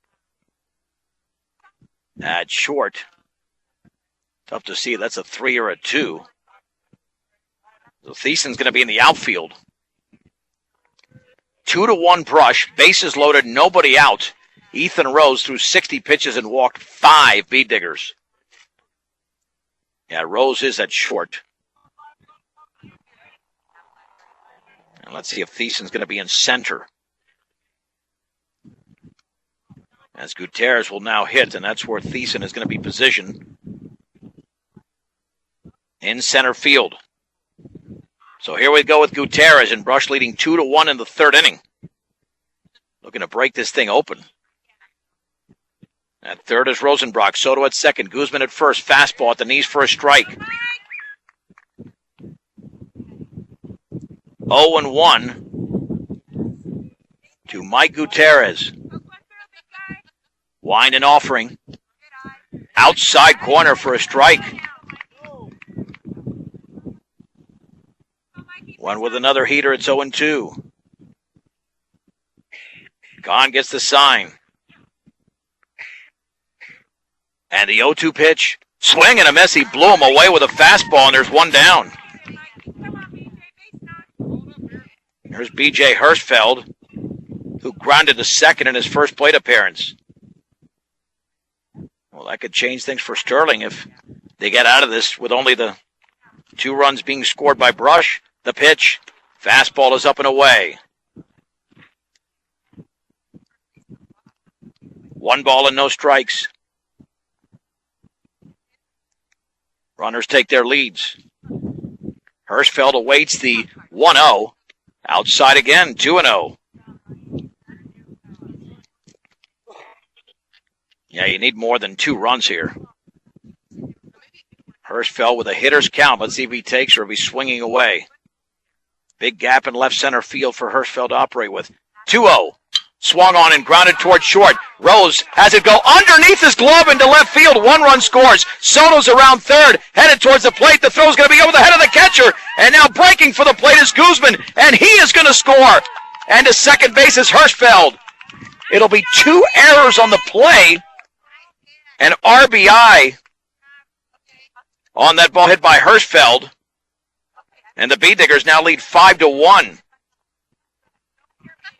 At short. Tough to see. That's a 3 or a 2. So Thiessen's going to be in the outfield. 2-1 Brush. Bases loaded, nobody out. Ethan Rose threw 60 pitches and walked 5 Beat Diggers. Yeah, Rose is at short. And let's see if Thiessen's going to be in center. As Gutierrez will now hit, and that's where Thiessen is going to be positioned. In center field. So here we go with Gutierrez and Brush leading 2-1 in the third inning. Looking to break this thing open. At third is Rosenbrock. Soto at second. Guzman at first. Fastball at the knees for a strike. 0-1 to Mike Gutierrez. Wind and offering. Outside corner for a strike. One with another heater. It's 0-2. Kahn gets the sign. And the 0-2 pitch. Swing and a miss. He blew him away with a fastball, and there's one down. Here's B.J. Hirschfeld, who grounded to second in his first plate appearance. Well, that could change things for Sterling if they get out of this with only the 2 runs being scored by Brush. The pitch. Fastball is up and away. 1 ball and no strikes. Runners take their leads. Hirschfeld awaits the 1-0. Outside again, 2-0. Yeah, you need more than 2 runs here. Hirschfeld with a hitter's count. Let's see if he takes or if he's swinging away. Big gap in left center field for Hirschfeld to operate with. 2-0. Swung on and grounded toward short. Rose has it go underneath his glove into left field. 1 run scores. Soto's around third, headed towards the plate. The throw's going to be over the head of the catcher. And now breaking for the plate is Guzman, and he is going to score. And to second base is Hirschfeld. It'll be 2 errors on the play. An RBI on that ball hit by Hirschfeld. And the B-Diggers now lead 5-1.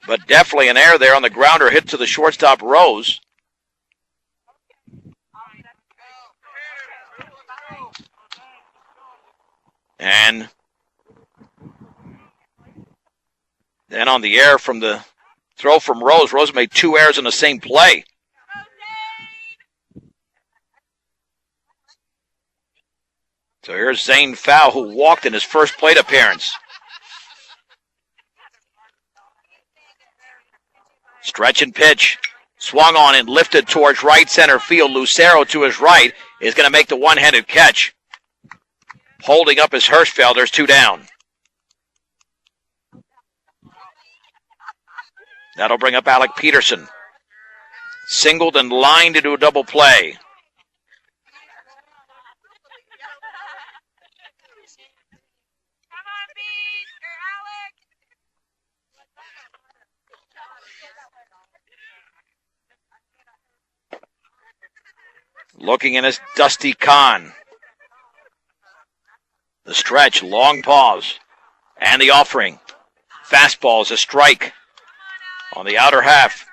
But definitely an error there on the grounder hit to the shortstop, Rose. And then on the air from the throw from Rose, Rose made 2 errors in the same play. So here's Zane Fowl, who walked in his first plate appearance. Stretch and pitch. Swung on and lifted towards right center field. Lucero to his right is going to make the one-handed catch. Holding up his Hirschfeld. There's 2 down. That'll bring up Alec Peterson. Singled and lined into a double play. Looking in his Dusty Kahn. The stretch, long pause. And the offering. Fastball is a strike on the outer half.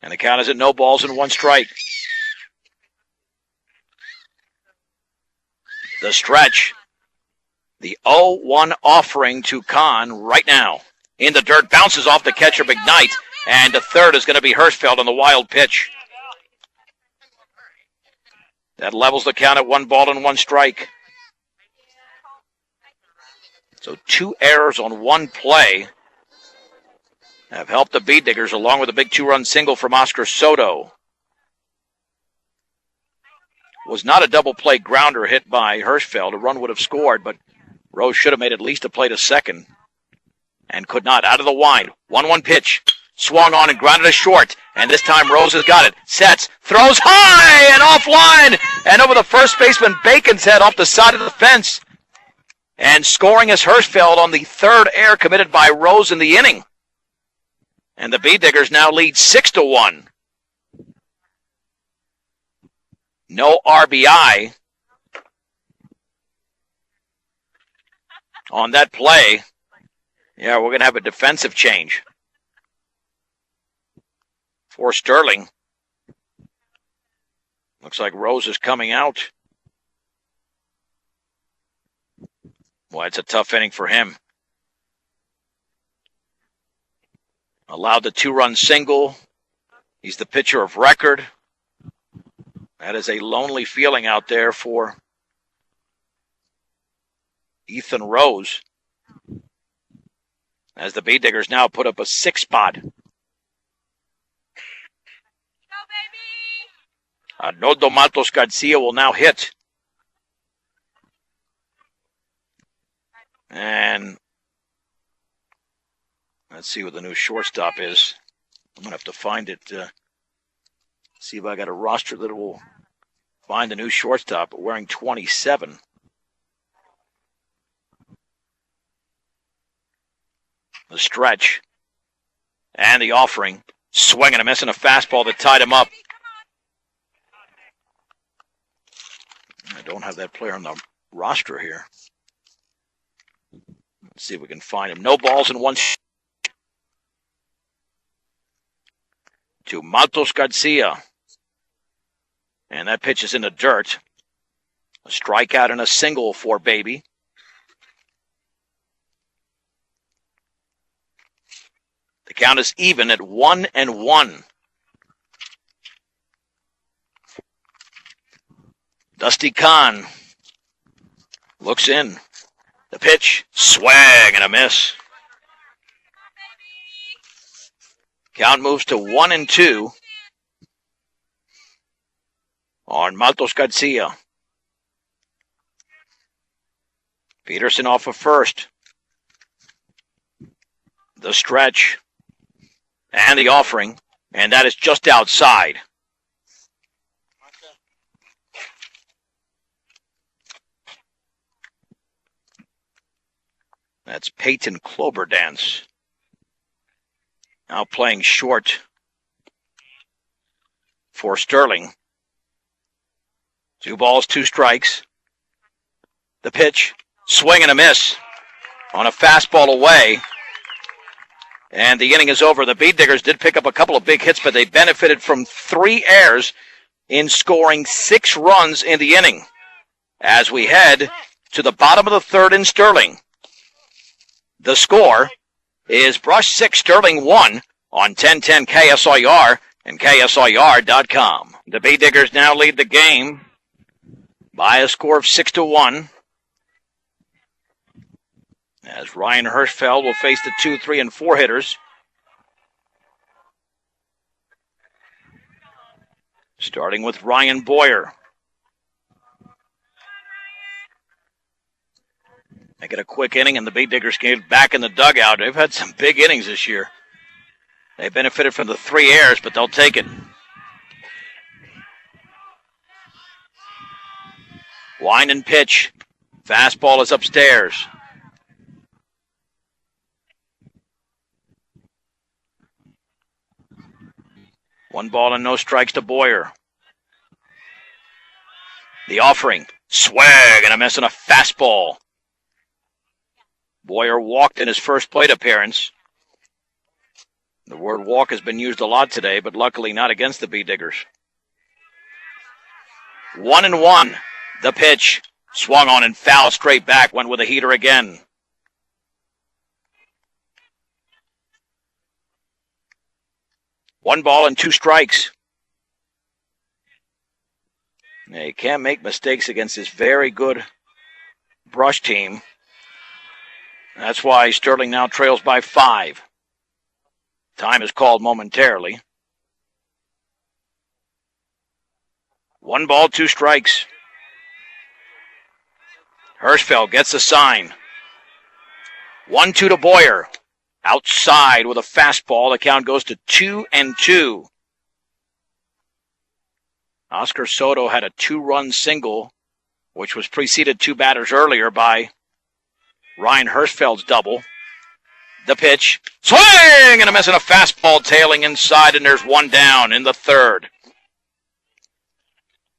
And the count is at 0 balls and 1 strike. The stretch. The 0-1 offering to Kahn right now. In the dirt, bounces off the catcher, McKnight, and the third is going to be Hirschfeld on the wild pitch. That levels the count at 1 ball and 1 strike. So 2 errors on 1 play have helped the B-Diggers, along with a big 2-run single from Oscar Soto. Was not a double play grounder hit by Hirschfeld. A run would have scored, but Rose should have made at least a play to second. And could not. Out of the wind. 1-1 pitch. Swung on and grounded to short. And this time Rose has got it. Sets. Throws high and offline. And over the first baseman Bacon's head off the side of the fence. And scoring is Hirschfeld on the 3rd error committed by Rose in the inning. And the B-Diggers now lead 6-1. No RBI on that play. Yeah, we're going to have a defensive change for Sterling. Looks like Rose is coming out. Well, it's a tough inning for him. Allowed the 2-run single. He's the pitcher of record. That is a lonely feeling out there for Ethan Rose, as the Beat Diggers now put up a 6 spot. Arnoldo Matos Garcia will now hit. And let's see what the new shortstop is. I'm going to have to find it. See if I got a roster that will find the new shortstop wearing 27. The stretch. And the offering. Swinging and missing a fastball that tied him up. I don't have that player on the roster here. Let's see if we can find him. No balls in one. To Matos Garcia. And that pitch is in the dirt. A strikeout and a single for Baby. The count is even at 1-1. Dusty Kahn looks in. The pitch, swing and a miss. Count moves to 1-2 on Matos Garcia. Peterson off of first. The stretch and the offering, and that is just outside. That's Peyton Cloberdance. Now playing short for Sterling. 2 balls, 2 strikes. The pitch, swing and a miss on a fastball away. And the inning is over. The Beat Diggers did pick up a couple of big hits, but they benefited from 3 errors in scoring 6 runs in the inning. As we head to the bottom of the third in Sterling. The score is Brush 6, Sterling 1 on 1010 KSIR and KSIR.com. The Beat Diggers now lead the game by a score of 6-1. As Ryan Hirschfeld will face the 2, 3, and 4 hitters. Starting with Ryan Boyer. They get a quick inning, and the Beat Diggers get back in the dugout. They've had some big innings this year. They benefited from the 3 errors, but they'll take it. Wind and pitch. Fastball is upstairs. One ball and no strikes to Boyer. The offering. Swing and a miss on a fastball. Boyer walked in his first plate appearance. The word walk has been used a lot today, but luckily not against the Beat Diggers. 1-1. The pitch. Swung on and fouled straight back. Went with a heater again. One ball and 2 strikes. Now, you can't make mistakes against this very good Brush team. That's why Sterling now trails by 5. Time is called momentarily. 1 ball, 2 strikes. Hirschfeld gets the sign. 1-2 to Boyer. Outside with a fastball. The count goes to 2-2. Oscar Soto had a 2-run single, which was preceded 2 batters earlier by Ryan Hirschfeld's double. The pitch. Swing and a miss on a fastball tailing inside, and there's 1 down in the third.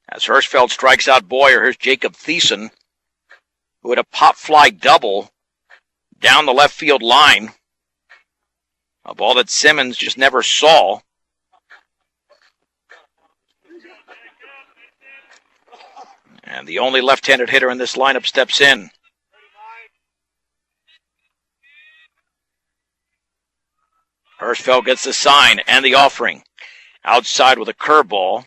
As Hirschfeld strikes out Boyer, here's Jacob Thiessen, who had a pop fly double down the left field line. A ball that Simmons just never saw. And the only left-handed hitter in this lineup steps in. Hirschfeld gets the sign and the offering. Outside with a curveball.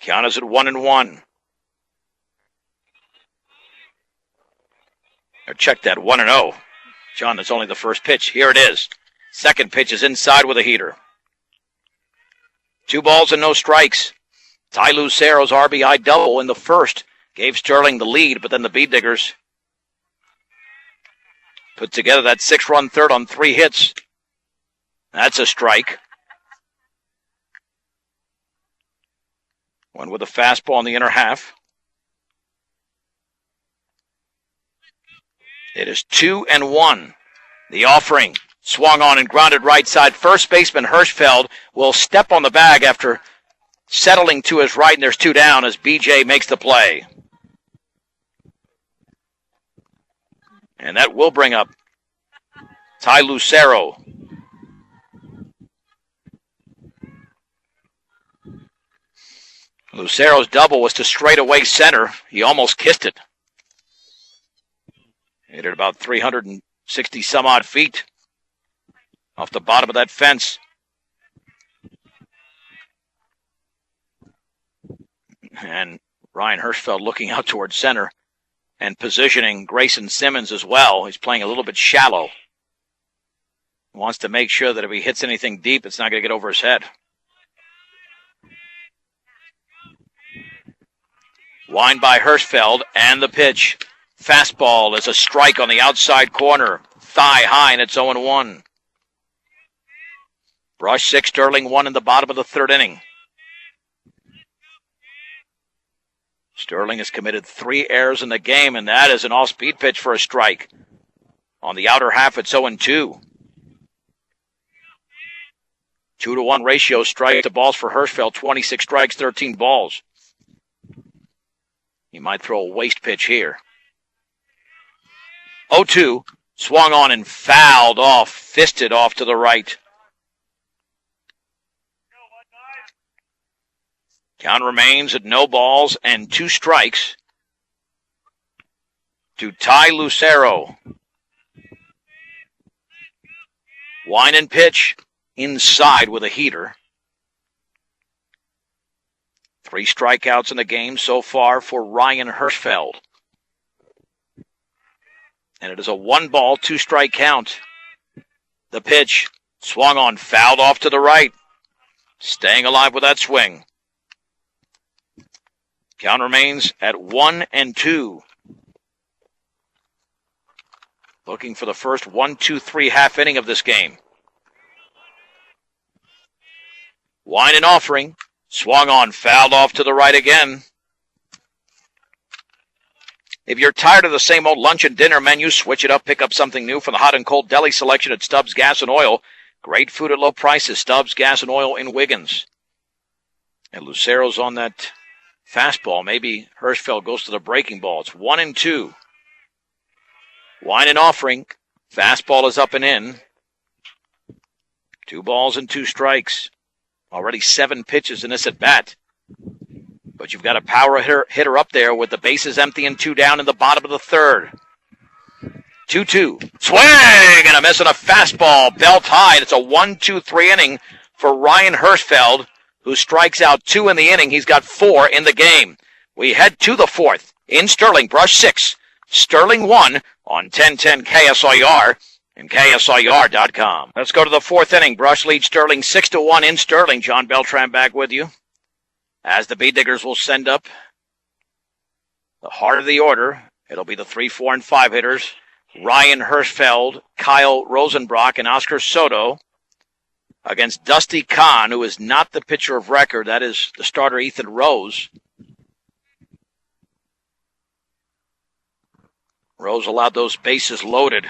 Count is at 1-1. Or check that, 1-0. John, that's only the first pitch. Here it is. Second pitch is inside with a heater. 2 balls and no strikes. Ty Lucero's RBI double in the first gave Sterling the lead, but then the Bead Diggers put together that 6-run third on 3 hits. That's a strike. One with a fastball in the inner half. It is 2-1. The offering swung on and grounded right side. First baseman Hirschfeld will step on the bag after settling to his right, and there's 2 down as BJ makes the play. And that will bring up Ty Lucero. Lucero's double was to straightaway center. He almost kissed it. Hit it about 360 some odd feet off the bottom of that fence. And Ryan Hirschfeld looking out towards center and positioning Grayson Simmons as well. He's playing a little bit shallow. Wants to make sure that if he hits anything deep, it's not going to get over his head. Wind by Hirschfeld, and the pitch. Fastball is a strike on the outside corner. Thigh high, and it's 0-1. Brush 6, Sterling 1 in the bottom of the third inning. Sterling has committed 3 errors in the game, and that is an off-speed pitch for a strike. On the outer half, it's 0-2. 2-1 ratio, strike to balls for Hirschfeld. 26 strikes, 13 balls. He might throw a waste pitch here. 0-2, swung on and fouled off, fisted off to the right. Count remains at no balls and 2 strikes to Ty Lucero. Wind and pitch inside with a heater. 3 strikeouts in the game so far for Ryan Hirschfeld. And it is a 1-ball, 2-strike count. The pitch swung on, fouled off to the right. Staying alive with that swing. Count remains at 1-2. Looking for the first 1-2-3 half inning of this game. Wind and offering. Swung on, fouled off to the right again. If you're tired of the same old lunch and dinner menu, switch it up, pick up something new from the hot and cold deli selection at Stubbs Gas and Oil. Great food at low prices. Stubbs Gas and Oil in Wiggins. And Lucero's on that fastball. Maybe Hirschfeld goes to the breaking ball. It's 1-2. Wind and offering. Fastball is up and in. 2 balls and 2 strikes. Already 7 pitches in this at bat. But you've got a power hitter up there with the bases empty and 2 down in the bottom of the third. 2-2. Swing and a miss on a fastball. Belt high. It's a 1-2-3 inning for Ryan Hirschfeld, who strikes out 2 in the inning. He's got 4 in the game. We head to the 4th in Sterling. Brush 6. Sterling 1 on 1010 KSIR. And KSIR.com. Let's go to the 4th inning. Brush leads Sterling 6-1 in Sterling. John Beltran back with you. As the Bead Diggers will send up the heart of the order. It'll be the 3, 4, and 5 hitters. Ryan Hirschfeld, Kyle Rosenbrock, and Oscar Soto against Dusty Kahn, who is not the pitcher of record. That is the starter, Ethan Rose. Rose allowed those bases loaded.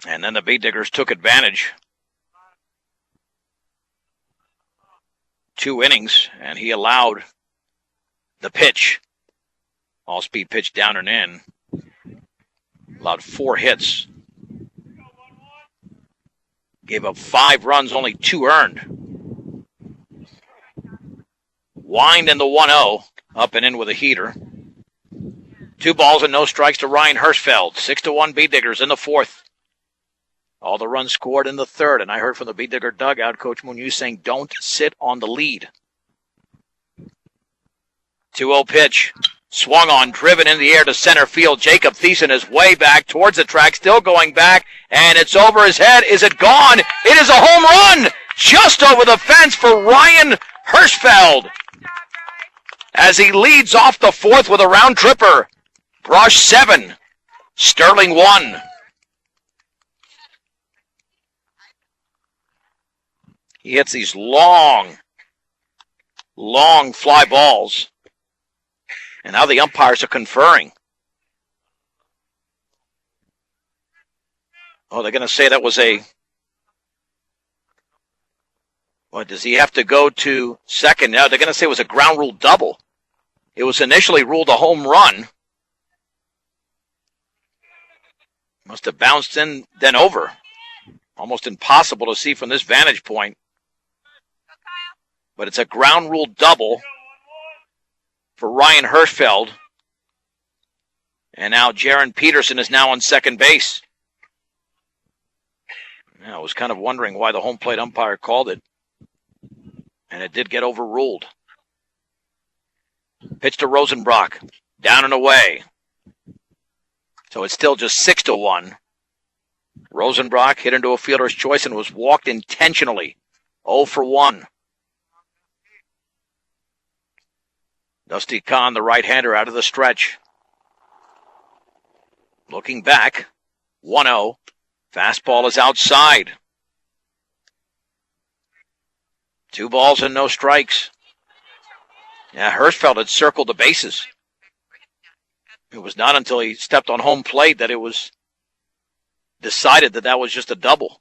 And then the Bead Diggers took advantage. 2 innings, and he allowed the pitch. All-speed pitch down and in. Allowed 4 hits. Gave up 5 runs, only 2 earned. Wind in the 1-0, up and in with a heater. 2 balls and no strikes to Ryan Hirschfeld. 6-1 Bead Diggers in the 4th. All the runs scored in the third, and I heard from the Beat Digger dugout, Coach Munoz saying, don't sit on the lead. 2-0 pitch. Swung on, driven in the air to center field. Jacob Thiessen is way back towards the track, still going back, and it's over his head. Is it gone? It is a home run! Just over the fence for Ryan Hirschfeld. As he leads off the fourth with a round tripper. Brush 7, Sterling 1. He hits these long fly balls. And now the umpires are conferring. Oh, they're going to say that was a... What, does he have to go to second? No, they're going to say it was a ground rule double. It was initially ruled a home run. Must have bounced in, then over. Almost impossible to see from this vantage point. But it's a ground rule double for Ryan Hirschfeld. And now Jaron Peterson is now on second base. I was kind of wondering why the home plate umpire called it. And it did get overruled. Pitch to Rosenbrock. Down and away. So it's still just 6-1. Rosenbrock hit into a fielder's choice and was walked intentionally. 0 for 1. Dusty Kahn, the right-hander, out of the stretch. Looking back. 1-0. Fastball is outside. 2 balls and no strikes. Yeah, Hirschfeld had circled the bases. It was not until he stepped on home plate that it was decided that that was just a double.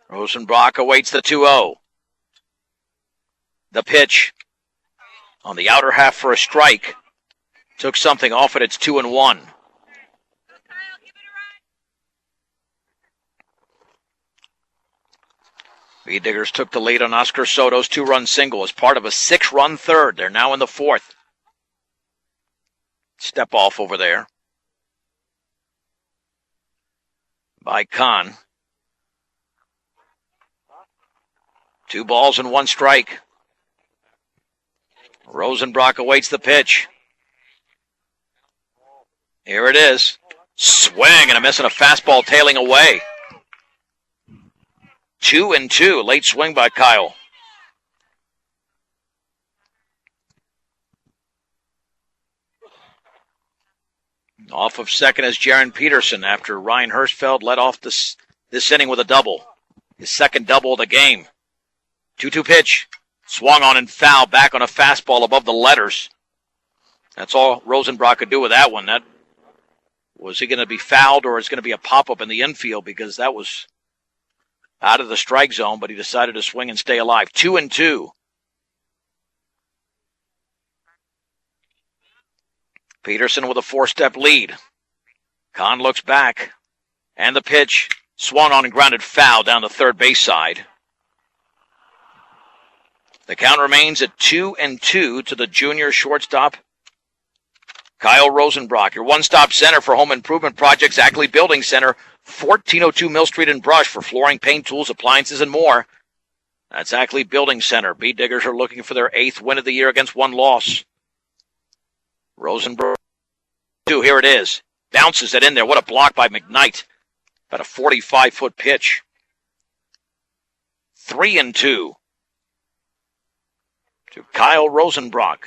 Rosenbrock awaits the 2-0. The pitch on the outer half for a strike. Took something off it. It's 2-1. Beat Diggers took the lead on Oscar Soto's 2-run single as part of a 6-run third. They're now in the fourth. Step off over there by Kahn. 2 balls and 1 strike. Rosenbrock awaits the pitch. Here it is. Swing and a miss and a fastball tailing away. 2-2. Late swing by Kyle. Off of second is Jaron Peterson after Ryan Hirschfeld led off this inning with a double. His second double of the game. 2-2 pitch. Swung on and foul back on a fastball above the letters. That's all Rosenbrock could do with that one. That was he going to be fouled or is going to be a pop-up in the infield because that was out of the strike zone, but he decided to swing and stay alive. 2-2. Peterson with a 4-step lead. Kahn looks back. And the pitch swung on and grounded foul down the third base side. The count remains at 2-2 to the junior shortstop, Kyle Rosenbrock. Your one-stop center for home improvement projects, Ackley Building Center, 1402 Mill Street in Brush for flooring, paint, tools, appliances, and more. That's Ackley Building Center. Beat Diggers are looking for their 8th win of the year against 1 loss. Rosenbrock, here it is. Bounces it in there. What a block by McKnight. About a 45-foot pitch. 3-2 to Kyle Rosenbrock.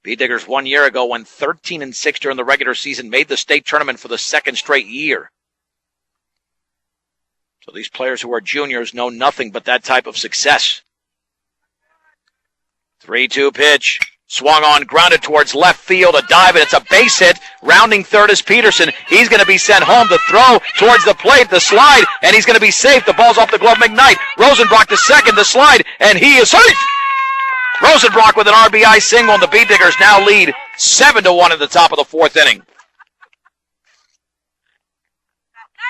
Beat Diggers 1 year ago went 13-6 during the regular season, made the state tournament for the 2nd straight year. So these players who are juniors know nothing but that type of success. 3-2 pitch. Swung on, grounded towards left field, a dive, and it's a base hit. Rounding third is Peterson. He's going to be sent home. The throw towards the plate, the slide, and he's going to be safe. The ball's off the glove. McKnight. Rosenbrock to second, the slide, and he is safe. Rosenbrock with an RBI single, and the Beat Diggers now lead 7-1 at the top of the 4th inning.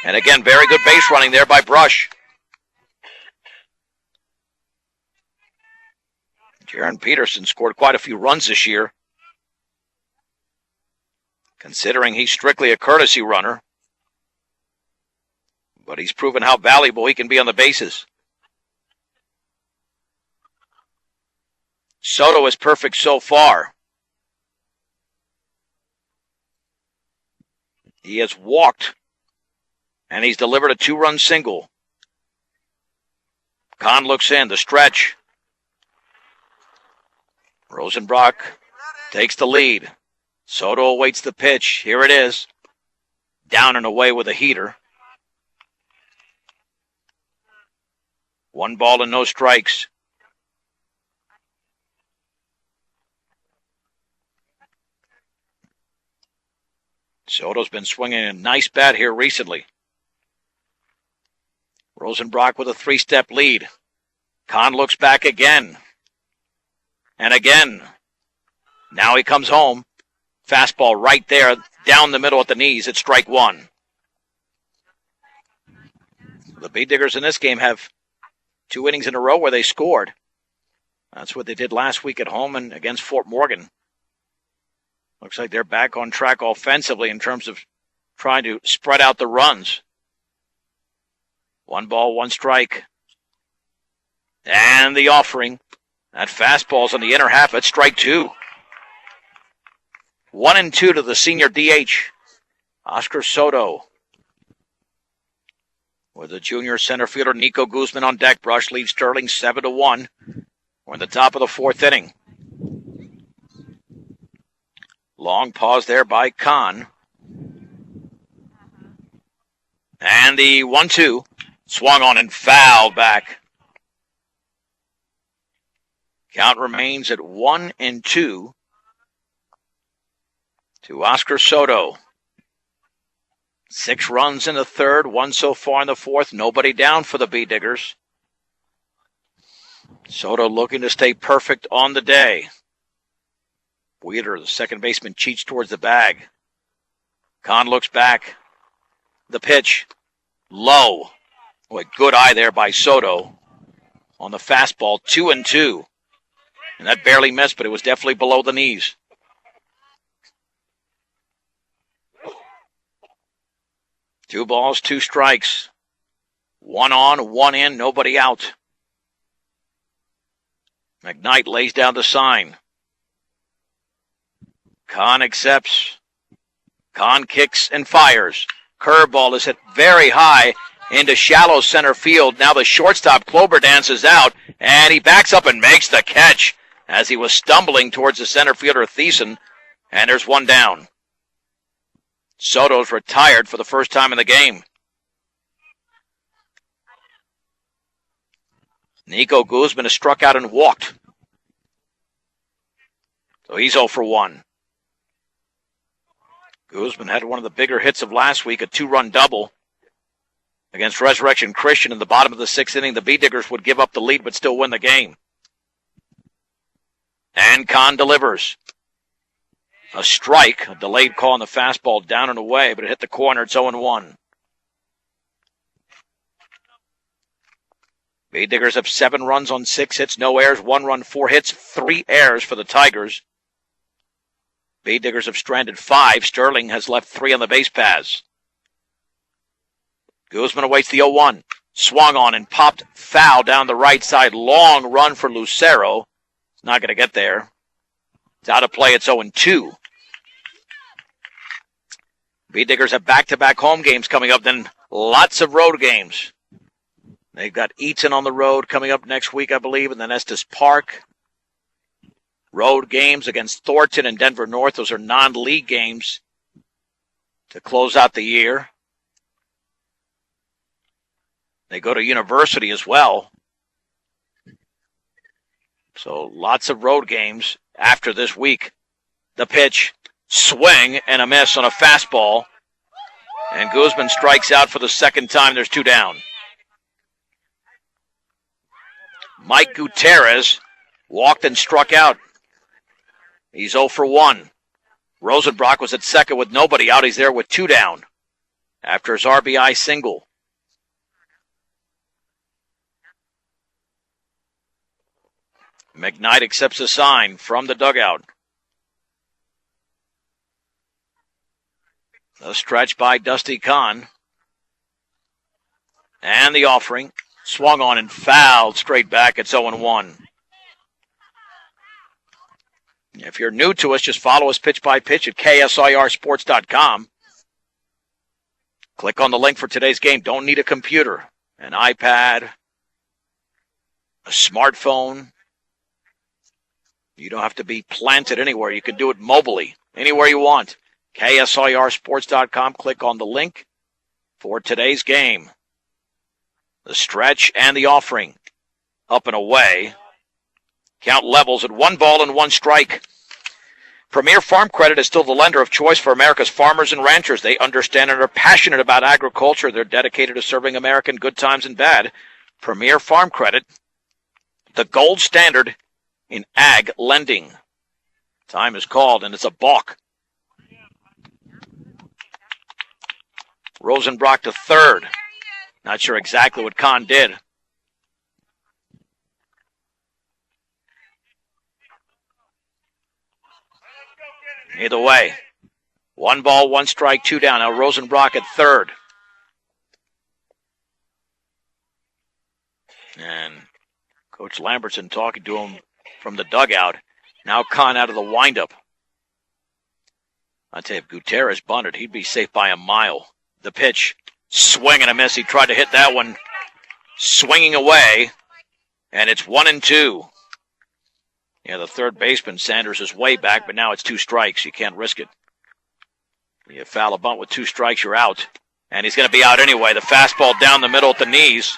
And again, very good base running there by Brush. Jaron Peterson scored quite a few runs this year. Considering he's strictly a courtesy runner, but he's proven how valuable he can be on the bases. Soto is perfect so far. He has walked, and he's delivered a 2-run single. Kahn looks in, the stretch. Rosenbrock takes the lead. Soto awaits the pitch. Here it is. Down and away with a heater. 1 ball and no strikes. Soto's been swinging a nice bat here recently. Rosenbrock with a 3-step lead. Kahn looks back again. And again. Now he comes home. Fastball right there, down the middle at the knees. It's strike 1. The Bee Diggers in this game have 2 innings in a row where they scored. That's what they did last week at home and against Fort Morgan. Looks like they're back on track offensively in terms of trying to spread out the runs. 1 ball, 1 strike. And the offering. That fastball's on the inner half. It's strike 2. 1-2 to the senior DH, Oscar Soto. With the junior center fielder Nico Guzman on deck. Brush leads Sterling 7-1. We're in the top of the 4th inning. Long pause there by Kahn. And the 1-2 swung on and fouled back. Count remains at 1-2 to Oscar Soto. 6 runs in the 3rd, 1 so far in the 4th. Nobody down for the Bee Diggers. Soto looking to stay perfect on the day. Weeder, the second baseman, cheats towards the bag. Kahn looks back. The pitch. Low. Boy, good eye there by Soto on the fastball. 2-2. And that barely missed, but it was definitely below the knees. Two balls, 2 strikes. 1 on, 1 in, nobody out. McKnight lays down the sign. Kahn accepts. Kahn kicks and fires. Curveball is hit very high into shallow center field. Now the shortstop, Klober, dances out, and he backs up and makes the catch as he was stumbling towards the center fielder, Thiessen, and there's 1 down. Soto's retired for the first time in the game. Nico Guzman has struck out and walked. So he's 0 for 1. Guzman had one of the bigger hits of last week, a 2-run double against Resurrection Christian in the bottom of the 6th inning. The Bee Diggers would give up the lead but still win the game. And Kahn delivers. A strike, a delayed call on the fastball down and away, but it hit the corner. It's 0-1. Bee Diggers have 7 runs on 6 hits, no errors, 1 run, 4 hits, 3 errors for the Tigers. Bee Diggers have stranded 5. Sterling has left 3 on the base paths. Guzman awaits the 0-1. Swung on and popped foul down the right side. Long run for Lucero. Not going to get there. It's out of play. It's 0-2. Bee Diggers have back-to-back home games coming up, then lots of road games. They've got Eaton on the road coming up next week, I believe, and then Estes Park. Road games against Thornton and Denver North. Those are non-league games to close out the year. They go to University as well. So lots of road games after this week. The pitch, swing and a miss on a fastball. And Guzman strikes out for the second time. There's 2 down. Mike Gutierrez walked and struck out. He's 0 for 1. Rosenbrock was at second with nobody out. He's there with 2 down after his RBI single. McKnight accepts a sign from the dugout. A stretch by Dusty Kahn. And the offering. Swung on and fouled straight back. It's 0-1. If you're new to us, just follow us pitch by pitch at ksirsports.com. Click on the link for today's game. Don't need a computer, an iPad, a smartphone. You don't have to be planted anywhere. You can do it mobilely, anywhere you want. ksirsports.com. Click on the link for today's game. The stretch and the offering. Up and away. Count levels at 1 ball and 1 strike. Premier Farm Credit is still the lender of choice for America's farmers and ranchers. They understand and are passionate about agriculture. They're dedicated to serving America in good times and bad. Premier Farm Credit, the gold standard in ag lending. Time is called, and it's a balk. Rosenbrock to third. Not sure exactly what Kahn did. Either way, 1 ball, 1 strike, 2 down. Now Rosenbrock at third. And Coach Lambertson talking to him from the dugout. Now Kahn out of the windup. I tell you, if Gutierrez bunted, he'd be safe by a mile. The pitch, swing and a miss. He tried to hit that one, swinging away, and it's 1-2. Yeah, the third baseman, Sanders, is way back, but now it's 2 strikes. You can't risk it. You foul a bunt with 2 strikes, you're out. And he's going to be out anyway. The fastball down the middle at the knees.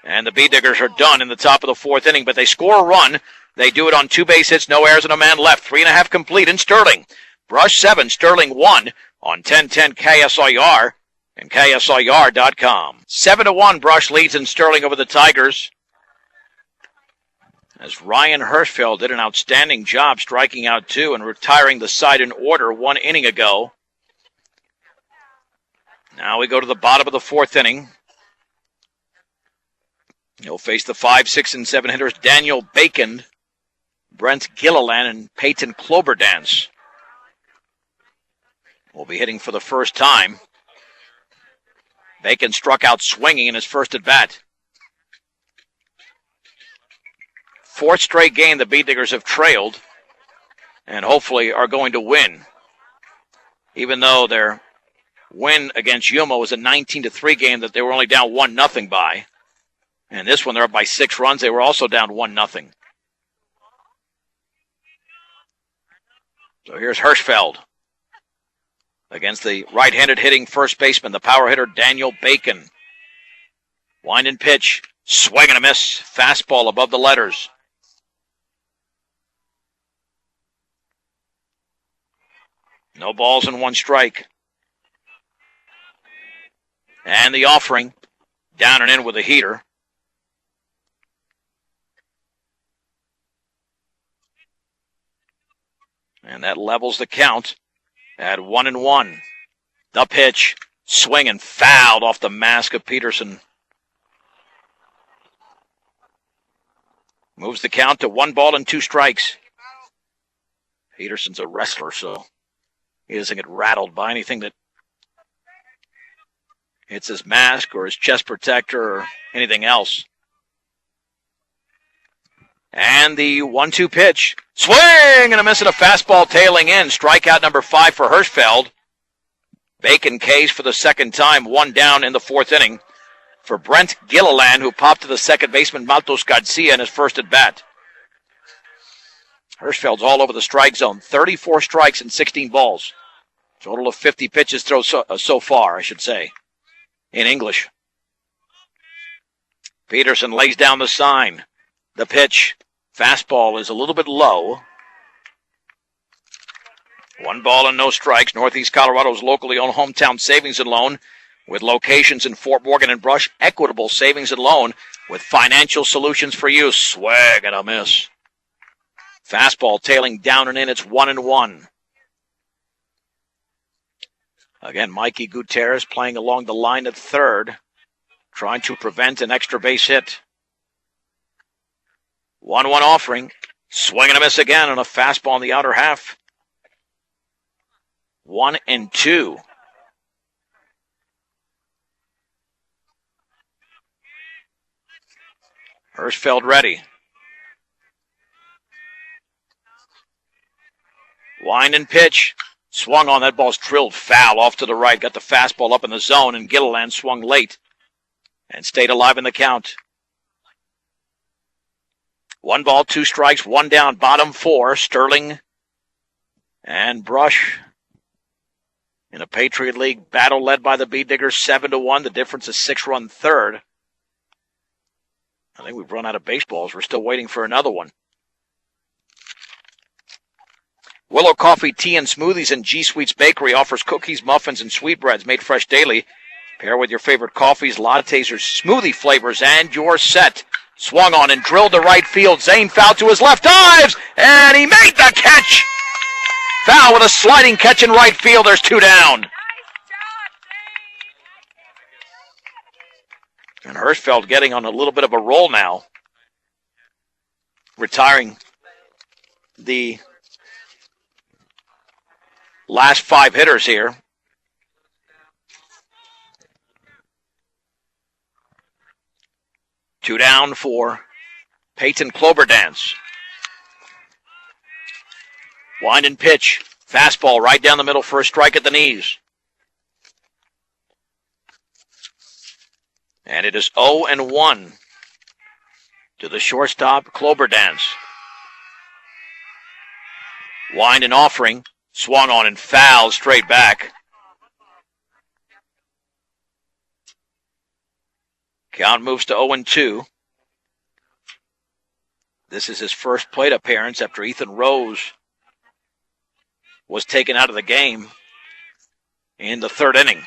And the B-Diggers are done in the top of the 4th inning, but they score a run. They do it on 2 base hits, no errors, and a man left. 3.5 complete in Sterling. Brush 7, Sterling 1 on 1010 KSIR and KSIR.com. 7-1, Brush leads in Sterling over the Tigers. As Ryan Hirschfeld did an outstanding job striking out 2 and retiring the side in order 1 inning ago. Now we go to the bottom of the 4th inning. He'll face the 5, 6, and 7 hitters Daniel Bacon, Brent Gilliland, and Peyton Kloberdance. Will be hitting for the first time. Bacon struck out swinging in his first at bat. 4th straight game the B-Diggers have trailed and hopefully are going to win. Even though their win against Yuma was a 19-3 game that they were only down 1-0 by. And this one they're up by 6 runs. They were also down 1-0. So here's Hirschfeld against the right-handed hitting first baseman, the power hitter Daniel Bacon. Wind and pitch, swing and a miss, fastball above the letters. No balls and 1 strike. And the offering, down and in with a heater. And that levels the count at 1-1. The pitch, swing and fouled off the mask of Peterson. Moves the count to 1 ball and 2 strikes. Peterson's a wrestler, so he doesn't get rattled by anything that hits his mask or his chest protector or anything else. And the 1-2 pitch. Swing and a miss at a fastball tailing in. Strikeout number 5 for Hirschfeld. Bacon K's for the second time. 1 down in the 4th inning for Brent Gilliland, who popped to the second baseman Maltos Garcia in his first at bat. Hirschfeld's all over the strike zone. 34 strikes and 16 balls. Total of 50 pitches thrown so far, I should say, in English. Peterson lays down the sign. The pitch, fastball is a little bit low. 1 ball and no strikes. Northeast Colorado's locally owned hometown savings and loan with locations in Fort Morgan and Brush. Equitable savings and loan with financial solutions for you. Swag and a miss. Fastball tailing down and in. It's 1-1. Again, Mikey Gutierrez playing along the line at third, trying to prevent an extra base hit. 1-1 offering. Swing and a miss again on a fastball in the outer half. 1-2. Hirschfeld ready. Wind and pitch. Swung on. That ball's drilled foul off to the right. Got the fastball up in the zone, and Gilliland swung late and stayed alive in the count. 1 ball, 2 strikes, 1 down, bottom 4. Sterling and Brush in a Patriot League battle led by the Bee Diggers 7-1. The difference is 6-run third. I think we've run out of baseballs. We're still waiting for another one. Willow Coffee, Tea, and Smoothies and G Sweets Bakery offers cookies, muffins, and sweetbreads made fresh daily. Pair with your favorite coffees, lattes, or smoothie flavors, and you're set. Swung on and drilled to right field. Zane foul to his left, dives, and he made the catch. Foul with a sliding catch in right field. There's 2 down. And Hirschfeld getting on a little bit of a roll now. Retiring the last 5 hitters here. Two down for Peyton Cloberdance. Wind and pitch. Fastball right down the middle for a strike at the knees. And it is 0-1 to the shortstop, Cloberdance. Wind and offering. Swung on and fouled straight back. Count moves to 0-2. This is his first plate appearance after Ethan Rose was taken out of the game in the 3rd inning.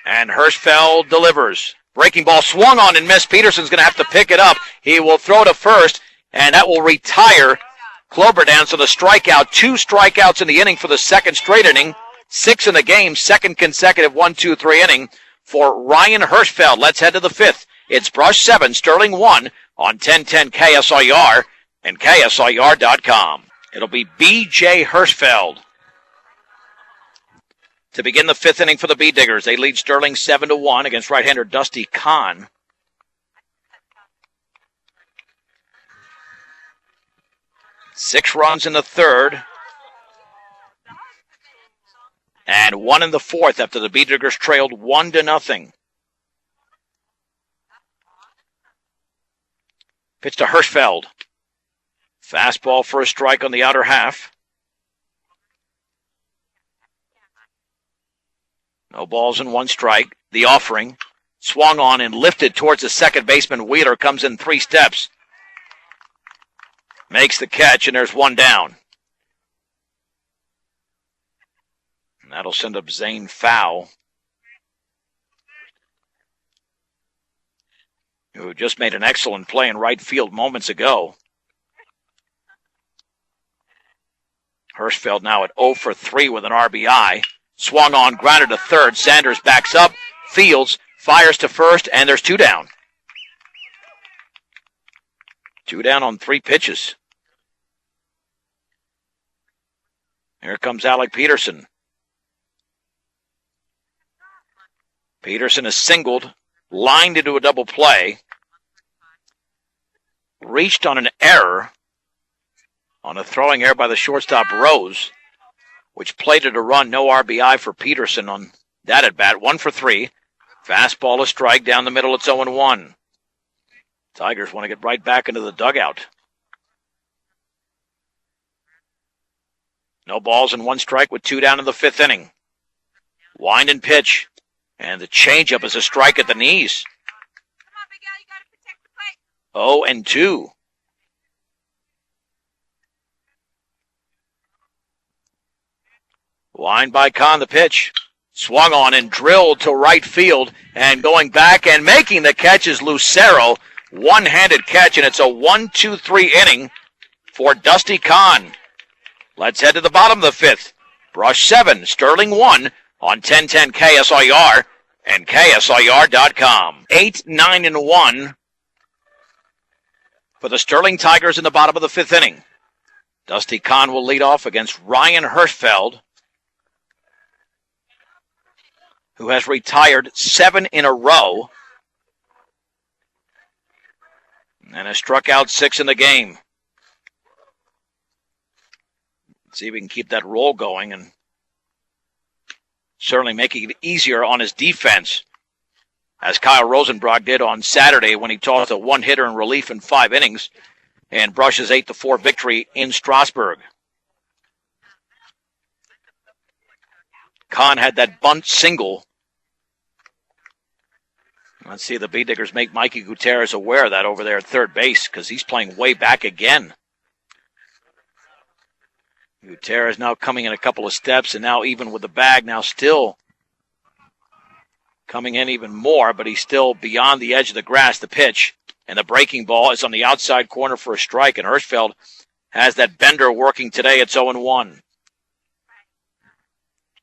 And Hirschfeld delivers. Breaking ball swung on and missed. Peterson's going to have to pick it up. He will throw to first, and that will retire Cloberdance with a strikeout. 2 strikeouts in the inning for the 2nd straight inning. 6 in the game, 2nd consecutive 1-2-3 inning for Ryan Hirschfeld. Let's head to the 5th. It's Brush 7, Sterling 1 on 1010 KSIR and KSIR.com. It'll be B.J. Hirschfeld to begin the 5th inning for the Bee Diggers. They lead Sterling 7-1 against right-hander Dusty Kahn. Six runs in the 3rd. And 1 in the 4th after the Bee Diggers trailed 1-0. Pitch to Hirschfeld. Fastball for a strike on the outer half. No balls and 1 strike. The offering. Swung on and lifted towards the second baseman. Wheeler comes in 3 steps. Makes the catch, and there's 1 down. And that'll send up Zane foul, who just made an excellent play in right field moments ago. Hirschfeld now at 0 for 3 with an RBI. Swung on, grounded to third. Sanders backs up, fields, fires to first, and there's 2 down. 2 down on 3 pitches. Here comes Alec Peterson. Peterson is singled, lined into a double play. Reached on an error on a throwing error by the shortstop Rose, which plated a run. No RBI for Peterson on that at bat. 1 for 3. Fastball a strike down the middle. It's 0-1. Tigers want to get right back into the dugout. No balls and 1 strike with 2 down in the 5th inning. Wind and pitch. And the changeup is a strike at the knees. Come on, Big Al, you got to protect the plate. 0-2. Wind by Kahn, the pitch. Swung on and drilled to right field. And going back and making the catch is Lucero. One-handed catch, and it's a 1-2-3 inning for Dusty Kahn. Let's head to the bottom of the 5th. Brush 7, Sterling 1 on 1010 KSIR and KSIR.com. 8-9-1 for the Sterling Tigers in the bottom of the 5th inning. Dusty Kahn will lead off against Ryan Hirschfeld, who has retired 7 in a row and has struck out 6 in the game. Let's see if we can keep that roll going and certainly making it easier on his defense, as Kyle Rosenbrock did on Saturday when he tossed a one-hitter in relief in 5 innings and brushes 8-4 victory in Strasburg. Kahn had that bunt single. Let's see if the Bee Diggers make Mikey Gutierrez aware of that over there at third base, because he's playing way back again. Gutierrez now coming in a couple of steps, and now even with the bag, now still coming in even more, but he's still beyond the edge of the grass. The pitch, and the breaking ball is on the outside corner for a strike, and Hirschfeld has that bender working today. It's 0-1.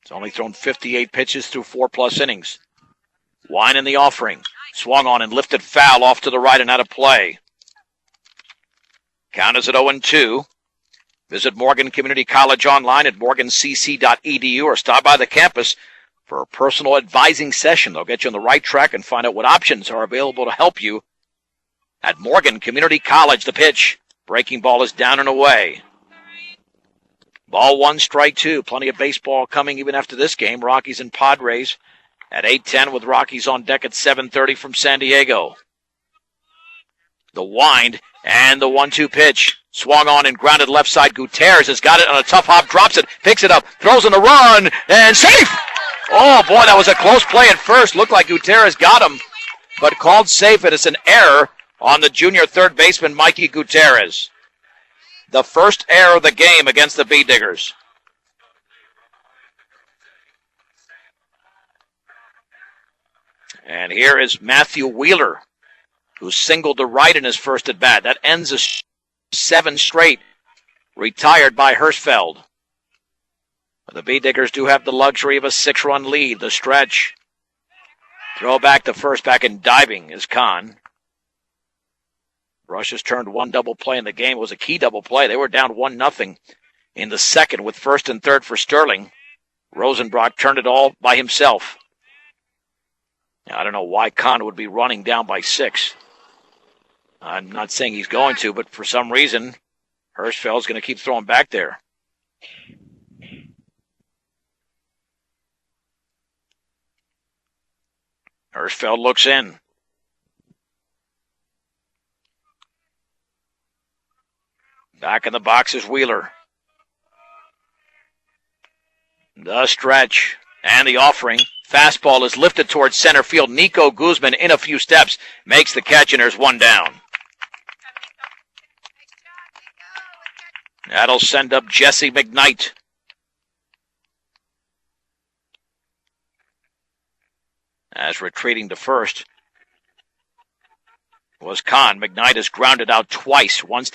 It's only thrown 58 pitches through 4+ innings. Wine in the offering. Swung on and lifted foul off to the right and out of play. Count is at 0-2. Visit Morgan Community College online at morgancc.edu or stop by the campus for a personal advising session. They'll get you on the right track and find out what options are available to help you at Morgan Community College. The pitch. Breaking ball is down and away. Ball 1, strike 2. Plenty of baseball coming even after this game. Rockies and Padres at 8:10 with Rockies on deck at 7:30 from San Diego. The wind and the 1-2 pitch. Swung on and grounded left side. Gutierrez has got it on a tough hop, drops it, picks it up, throws in the run, and safe! Oh, boy, that was a close play at first. Looked like Gutierrez got him, but called safe, and it's an error on the junior third baseman, Mikey Gutierrez. The first error of the game against the Bee Diggers. And here is Matthew Wheeler, who singled to right in his first at-bat. That ends a 7 straight, retired by Hirschfeld. The Bee Diggers do have the luxury of a 6-run lead. The stretch. Throw back to first, back in diving is Kahn. Rush has turned one double play in the game. It was a key double play. They were down 1-0 in the second with first and third for Sterling. Rosenbrock turned it all by himself. Now, I don't know why Kahn would be running down by 6. I'm not saying he's going to, but for some reason, Hirschfeld's going to keep throwing back there. Hirschfeld looks in. Back in the box is Wheeler. The stretch and the offering. Fastball is lifted towards center field. Nico Guzman in a few steps makes the catch, and there's one down. That'll send up Jesse McKnight. As retreating to first was Kahn. McKnight is grounded out twice. Once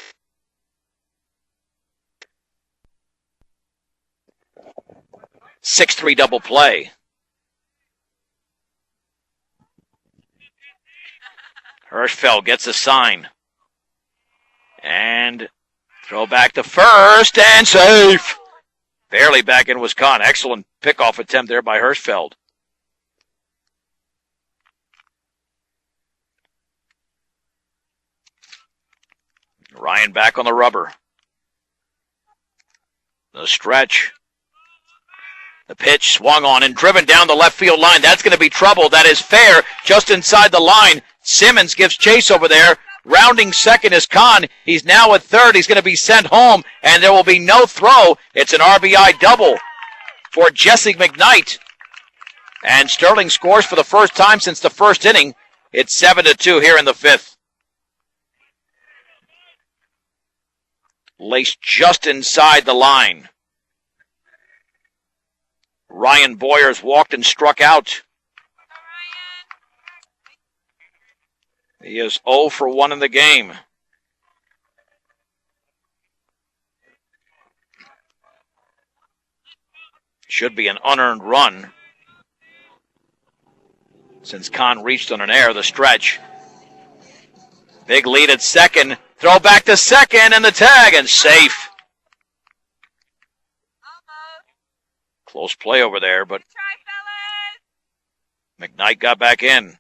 6-3 double play. Hirschfeld gets a sign. And throw back to first and safe. Barely back in was Kahn. Excellent pickoff attempt there by Hirschfeld. Ryan back on the rubber. The stretch. The pitch swung on and driven down the left field line. That's going to be trouble. That is fair. Just inside the line. Simmons gives chase over there. Rounding second is Kahn. He's now at third. He's going to be sent home, and there will be no throw. It's an RBI double for Jesse McKnight. And Sterling scores for the first time since the first inning. It's 7-2 here in the fifth. Laced just inside the line. Ryan Boyers walked and struck out. He is 0 for 1 in the game. Should be an unearned run since Kahn reached on an error. The stretch. Big lead at second. Throw back to second and the tag and safe. Close play over there, but McKnight got back in.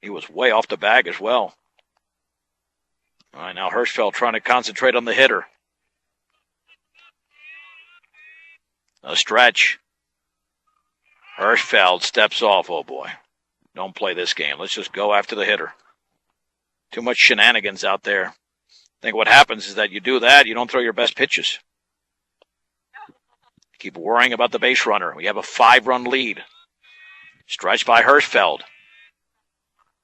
He was way off the bag as well. All right, now Hirschfeld trying to concentrate on the hitter. A stretch. Hirschfeld steps off. Oh, boy. Don't play this game. Let's just go after the hitter. Too much shenanigans out there. I think what happens is that you do that, you don't throw your best pitches. Keep worrying about the base runner. We have a 5-run lead. Stretched by Hirschfeld.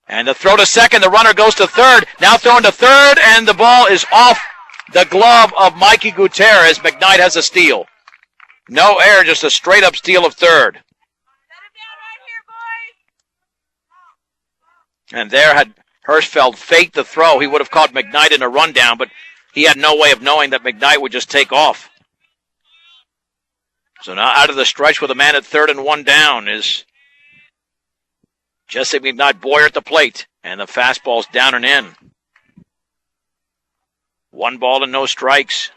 And the throw to second. The runner goes to third. Now thrown to third, and the ball is off the glove of Mikey Gutierrez. McKnight has a steal. No error, just a straight-up steal of third. Set him down right here, boys. And there had Hirschfeld faked the throw. He would have caught McKnight in a rundown, but he had no way of knowing that McKnight would just take off. So now out of the stretch with a man at third and one down is Jesse McKnight. Boyer at the plate, and the fastball's down and in. 1 ball and no strikes.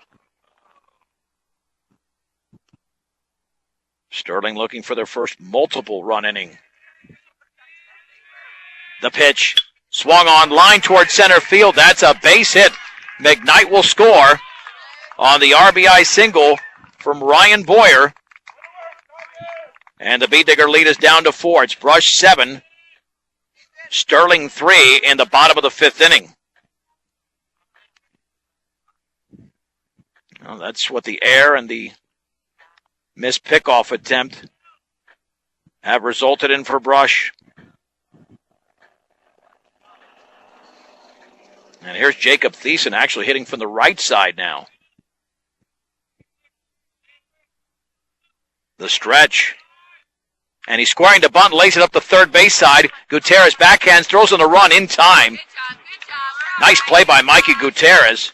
Sterling looking for their first multiple run inning. The pitch swung on, line toward center field. That's a base hit. McKnight will score on the RBI single from Ryan Boyer. And the Bee Digger lead is down to 4. It's Brush 7, Sterling 3 in the bottom of the 5th inning. Well, that's what the error and the missed pickoff attempt have resulted in for Brush. And here's Jacob Thiessen actually hitting from the right side now. The stretch. And he's squaring to bunt, lays it up the third base side. Gutierrez backhands, throws on the run in time. Good job. Nice play by Mikey Gutierrez.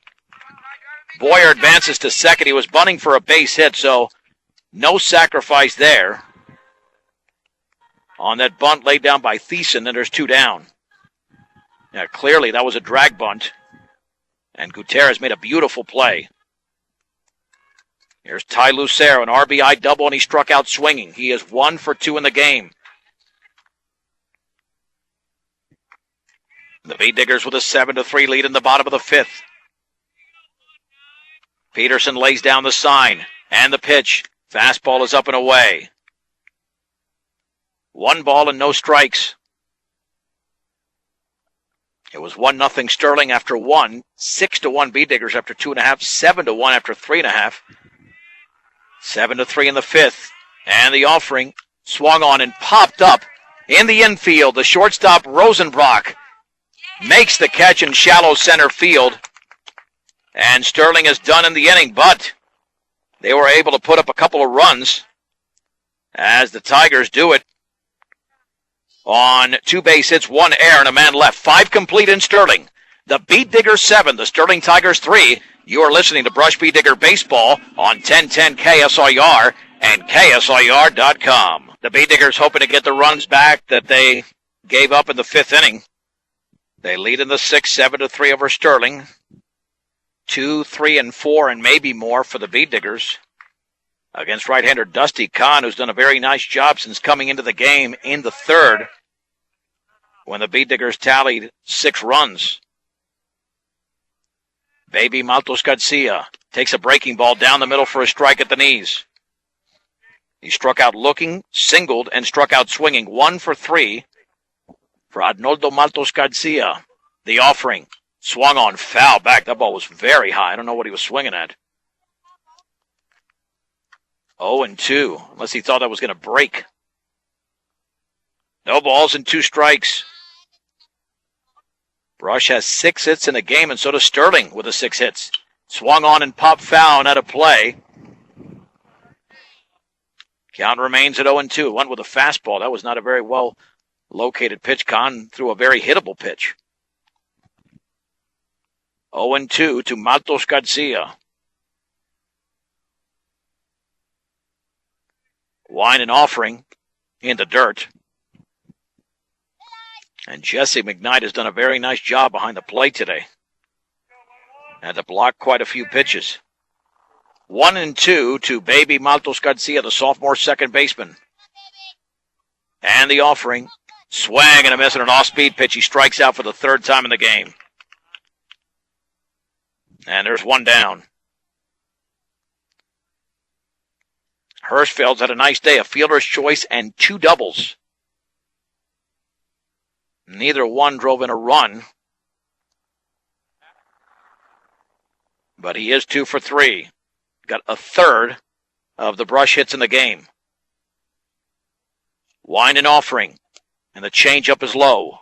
Boyer advances to second. He was bunting for a base hit, so no sacrifice there. On that bunt laid down by Thiessen, and there's 2 down. Yeah, clearly that was a drag bunt. And Gutierrez made a beautiful play. Here's Ty Lucero, an RBI double, and he struck out swinging. He is 1 for 2 in the game. The Bee Diggers with a 7-3 lead in the bottom of the 5th. Peterson lays down the sign, and the pitch. Fastball is up and away. 1 ball and no strikes. It was 1-0 Sterling after 1, 6-1 Bee Diggers after 2.5, 7-1 after 3.5. 7-3 in the 5th. And the offering swung on and popped up in the infield. The shortstop Rosenbrock makes the catch in shallow center field. And Sterling is done in the inning, but they were able to put up a couple of runs as the Tigers do it on 2 base hits, 1 error, and a man left. 5 complete in Sterling. The Bee Diggers 7, the Sterling Tigers 3. You are listening to Brush Bee Digger Baseball on 1010 KSIR and KSIR.com. The Bee Diggers hoping to get the runs back that they gave up in the 5th inning. They lead in the 6th, 7-3 over Sterling. 2, 3, and 4, and maybe more for the Bee Diggers against right-hander Dusty Kahn, who's done a very nice job since coming into the game in the 3rd when the Bee Diggers tallied 6 runs. Baby Maltos Garcia takes a breaking ball down the middle for a strike at the knees. He struck out looking, singled, and struck out swinging. 1 for 3 for Arnoldo Maltos Garcia. The offering swung on, foul back. That ball was very high. I don't know what he was swinging at. 0-2, unless he thought that was going to break. No balls and 2 strikes. Brush has 6 hits in the game, and so does Sterling with the 6 hits. Swung on and popped foul and out of play. Count remains at 0-2. Went with a fastball. That was not a very well located pitch. Kahn threw a very hittable pitch. 0-2 to Maltos Garcia. Wine and offering in the dirt. And Jesse McKnight has done a very nice job behind the plate today. Had to block quite a few pitches. 1-2 to Baby Maltos Garcia, the sophomore second baseman. And the offering. Swing and a miss and an off-speed pitch. He strikes out for the 3rd time in the game. And there's one down. Hirschfeld's had a nice day, a fielder's choice and 2 doubles. Neither one drove in a run. But he is 2 for 3. Got a third of the brush hits in the game. Wind and offering. And the changeup is low.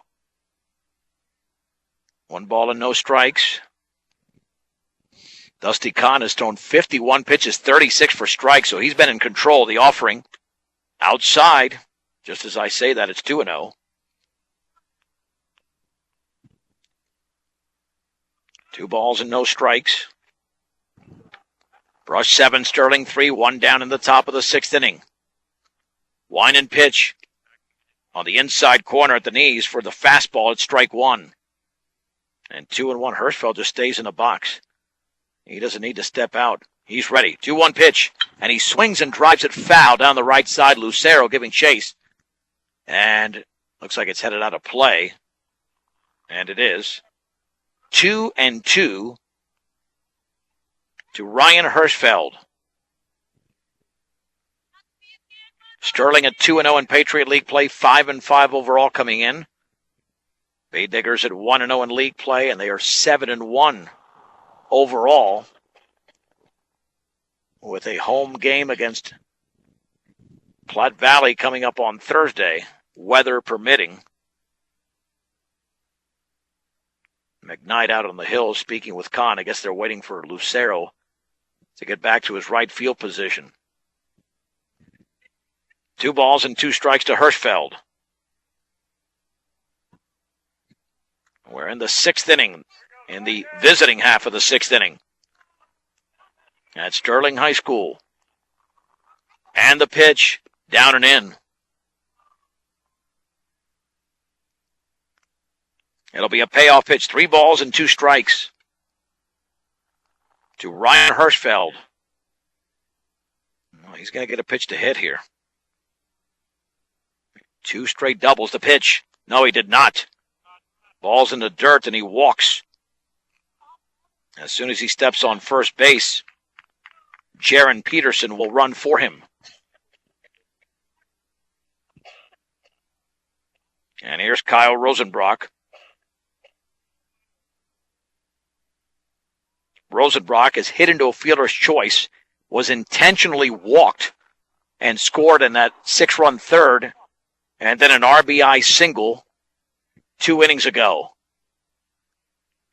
1 ball and no strikes. Dusty Kahn has thrown 51 pitches, 36 for strikes, so he's been in control. The offering outside. Just as I say that, it's 2-0. 2 balls and no strikes. Brush 7, Sterling 3, 1 down in the top of the 6th inning. Wind and pitch on the inside corner at the knees for the fastball at strike 1. And 2-1, Hirschfeld just stays in the box. He doesn't need to step out. He's ready. 2-1 pitch. And he swings and drives it foul down the right side. Lucero giving chase. And looks like it's headed out of play. And it is. 2-2 to Ryan Hirschfeld. Sterling at 2-0 in Patriot League play, 5-5 overall coming in. Bay Diggers at 1-0 in league play, and they are 7-1 overall with a home game against Platte Valley coming up on Thursday, weather permitting. McKnight out on the hill speaking with Kahn. I guess they're waiting for Lucero to get back to his right field position. 2 balls and 2 strikes to Hirschfeld. We're in the 6th inning, in the visiting half of the 6th inning at Sterling High School. And the pitch, down and in. It'll be a payoff pitch, 3 balls and 2 strikes to Ryan Hirschfeld. Oh, he's going to get a pitch to hit here. 2 straight doubles, the pitch. No, he did not. Ball's in the dirt, and he walks. As soon as he steps on first base, Jaron Peterson will run for him. And here's Kyle Rosenbrock. Rosenbrock is hit into a fielder's choice, was intentionally walked, and scored in that 6-run third, and then an RBI single 2 innings ago.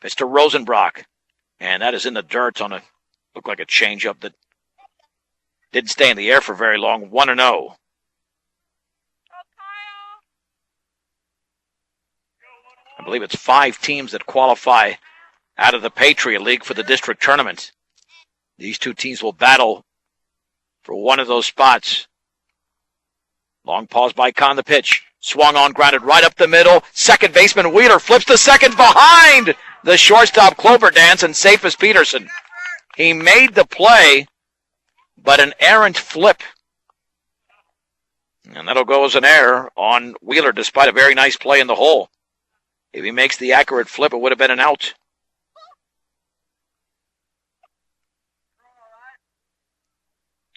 It's to Rosenbrock, and that is in the dirt on looked like a changeup that didn't stay in the air for very long. 1-0. I believe it's 5 teams that qualify out of the Patriot League for the district tournament. These 2 teams will battle for one of those spots. Long pause by Kahn, the pitch. Swung on, grounded right up the middle. Second baseman Wheeler flips to second behind the shortstop Cloperdance, and safe as Peterson. He made the play, but an errant flip. And that'll go as an error on Wheeler, despite a very nice play in the hole. If he makes the accurate flip, it would have been an out.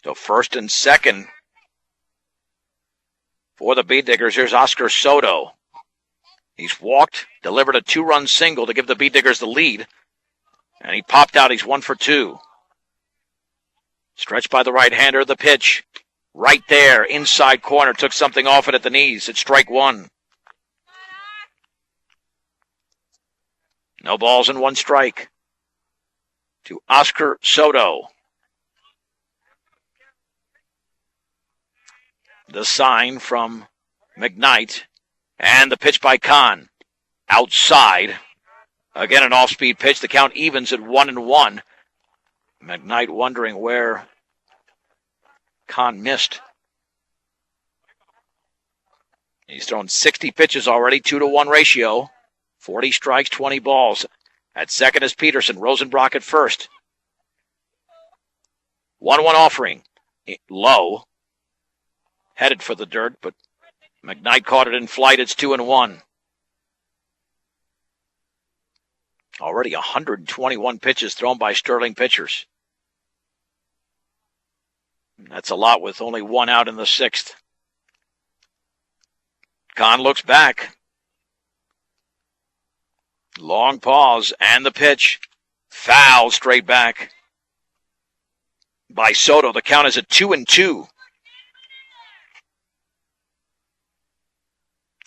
So first and second for the Bee Diggers. Here's Oscar Soto. He's walked, delivered a 2-run single to give the Bee Diggers the lead. And he popped out. He's 1 for 2. Stretched by the right-hander, the pitch. Right there, inside corner. Took something off it at the knees. It's strike 1. No balls and 1 strike to Oscar Soto. The sign from McKnight. And the pitch by Kahn. Outside. Again, an off-speed pitch. The count evens at 1-1. McKnight wondering where Kahn missed. He's thrown 60 pitches already, 2-to-1 ratio. 40 strikes, 20 balls. At second is Peterson. Rosenbrock at first. 1-1 offering. Low. Headed for the dirt, but McKnight caught it in flight. It's 2-1. Already 121 pitches thrown by Sterling pitchers. That's a lot with only one out in the sixth. Kahn looks back. Long pause and the pitch. Foul straight back by Soto. The count is at 2-2.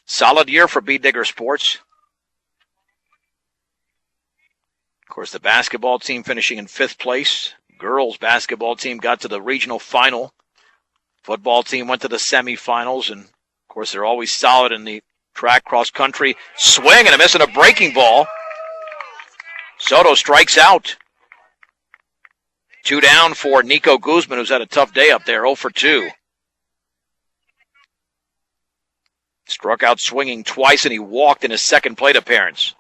Solid year for Bee Digger Sports. Of course, the basketball team finishing in 5th place. Girls basketball team got to the regional final. Football team went to the semifinals, and of course they're always solid in the track cross country. Swing and a miss and a breaking ball. Soto strikes out. 2 down for Nico Guzman, who's had a tough day up there, 0 for 2. Struck out swinging twice, and he walked in his second plate appearance.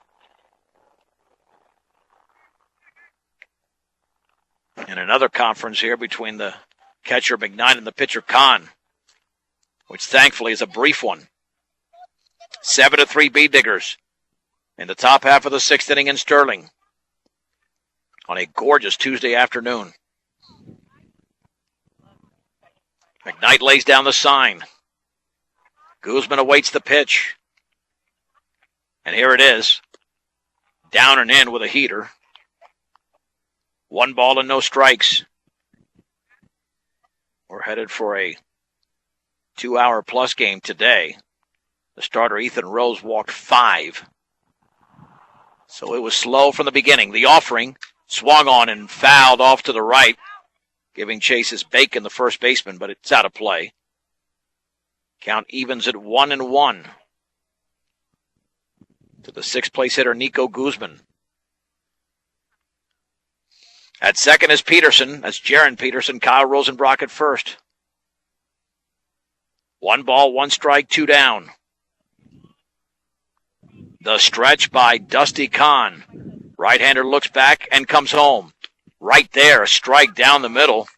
And another conference here between the catcher McKnight and the pitcher Kahn, which thankfully is a brief one. 7-3 Bee Diggers in the top half of the 6th inning in Sterling on a gorgeous Tuesday afternoon. McKnight lays down the sign. Guzman awaits the pitch. And here it is. Down and in with a heater. 1 ball and no strikes. We're headed for a 2-hour-plus game today. The starter, Ethan Rose, walked 5. So it was slow from the beginning. The offering swung on and fouled off to the right, giving chase is Bacon, the first baseman, but it's out of play. Count evens at 1-1 to the 6th place hitter, Nico Guzman. At second is Peterson. That's Jaron Peterson. Kyle Rosenbrock at first. 1 ball, 1 strike, 2 down. The stretch by Dusty Kahn. Right-hander looks back and comes home. Right there, a strike down the middle.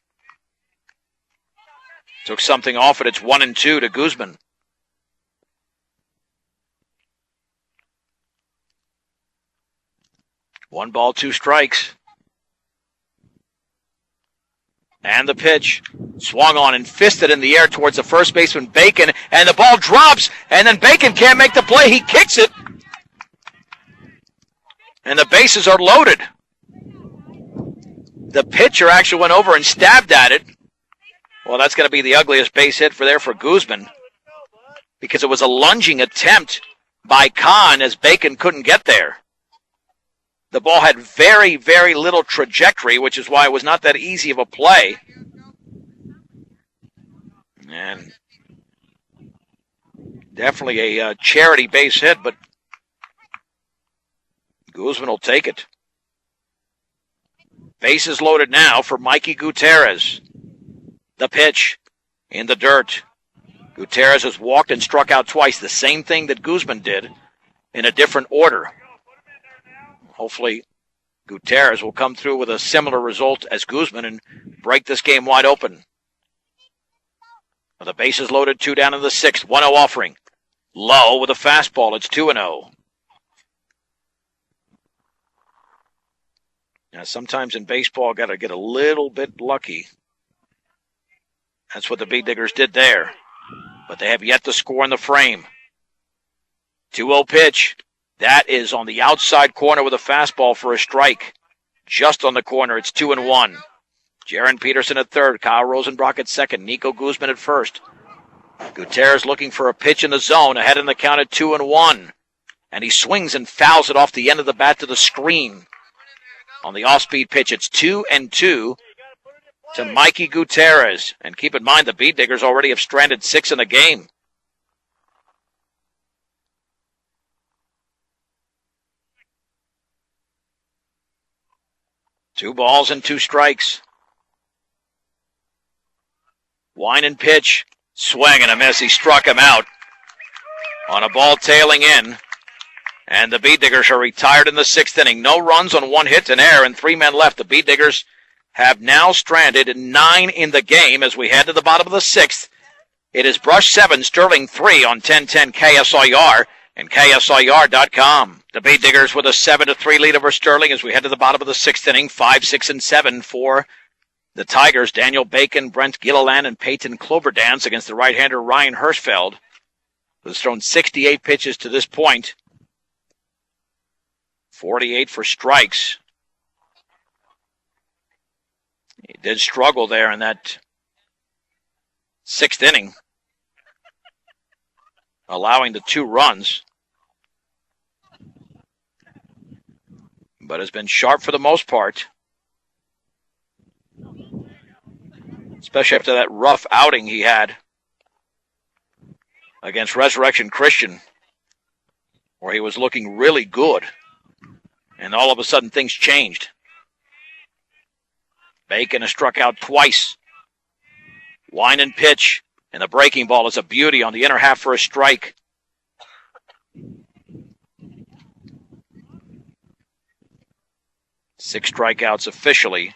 Took something off it. It's 1-2 to Guzman. One ball, 2 strikes. And the pitch swung on and fisted in the air towards the first baseman, Bacon, and the ball drops, and then Bacon can't make the play. He kicks it, and the bases are loaded. The pitcher actually went over and stabbed at it. Well, that's going to be the ugliest base hit for Guzman, because it was a lunging attempt by Kahn as Bacon couldn't get there. The ball had very, very little trajectory, which is why it was not that easy of a play. And definitely a charity base hit, but Guzman will take it. Bases loaded now for Mikey Gutierrez. The pitch in the dirt. Gutierrez has walked and struck out twice, the same thing that Guzman did in a different order. Hopefully, Gutierrez will come through with a similar result as Guzman and break this game wide open. The bases loaded, 2 down in the 6th. 1-0 offering. Low with a fastball. It's 2-0. Now, sometimes in baseball, got to get a little bit lucky. That's what the Bee Diggers did there. But they have yet to score in the frame. 2-0 pitch. That is on the outside corner with a fastball for a strike. Just on the corner, it's 2-1. Jaron Peterson at third, Kyle Rosenbrock at second, Nico Guzman at first. Gutierrez looking for a pitch in the zone, ahead in the count at 2-1. And he swings and fouls it off the end of the bat to the screen. On the off-speed pitch, it's 2-2 to Mikey Gutierrez. And keep in mind, the Bee Diggers already have stranded 6 in the game. Two balls and 2 strikes. Wine and pitch. Swing and a miss. He struck him out on a ball tailing in. And the Bee Diggers are retired in the 6th inning. No runs on 1 hit, an error, and 3 men left. The Bee Diggers have now stranded 9 in the game as we head to the bottom of the 6th. It is Brush 7, Sterling 3 on 1010 KSIR. and KSIR.com. The Beat Diggers with a 7-3 lead over Sterling as we head to the bottom of the sixth inning. 5, 6, and 7 for the Tigers. Daniel Bacon, Brent Gilliland, and Peyton Cloverdance against the right-hander Ryan Hirschfeld, who's thrown 68 pitches to this point. 48 for strikes. He did struggle there in that sixth inning, allowing the 2 runs, but has been sharp for the most part, especially after that rough outing he had against Resurrection Christian, where he was looking really good, and all of a sudden things changed. Bacon has struck out twice. Wind and pitch, and the breaking ball is a beauty on the inner half for a strike. Six strikeouts officially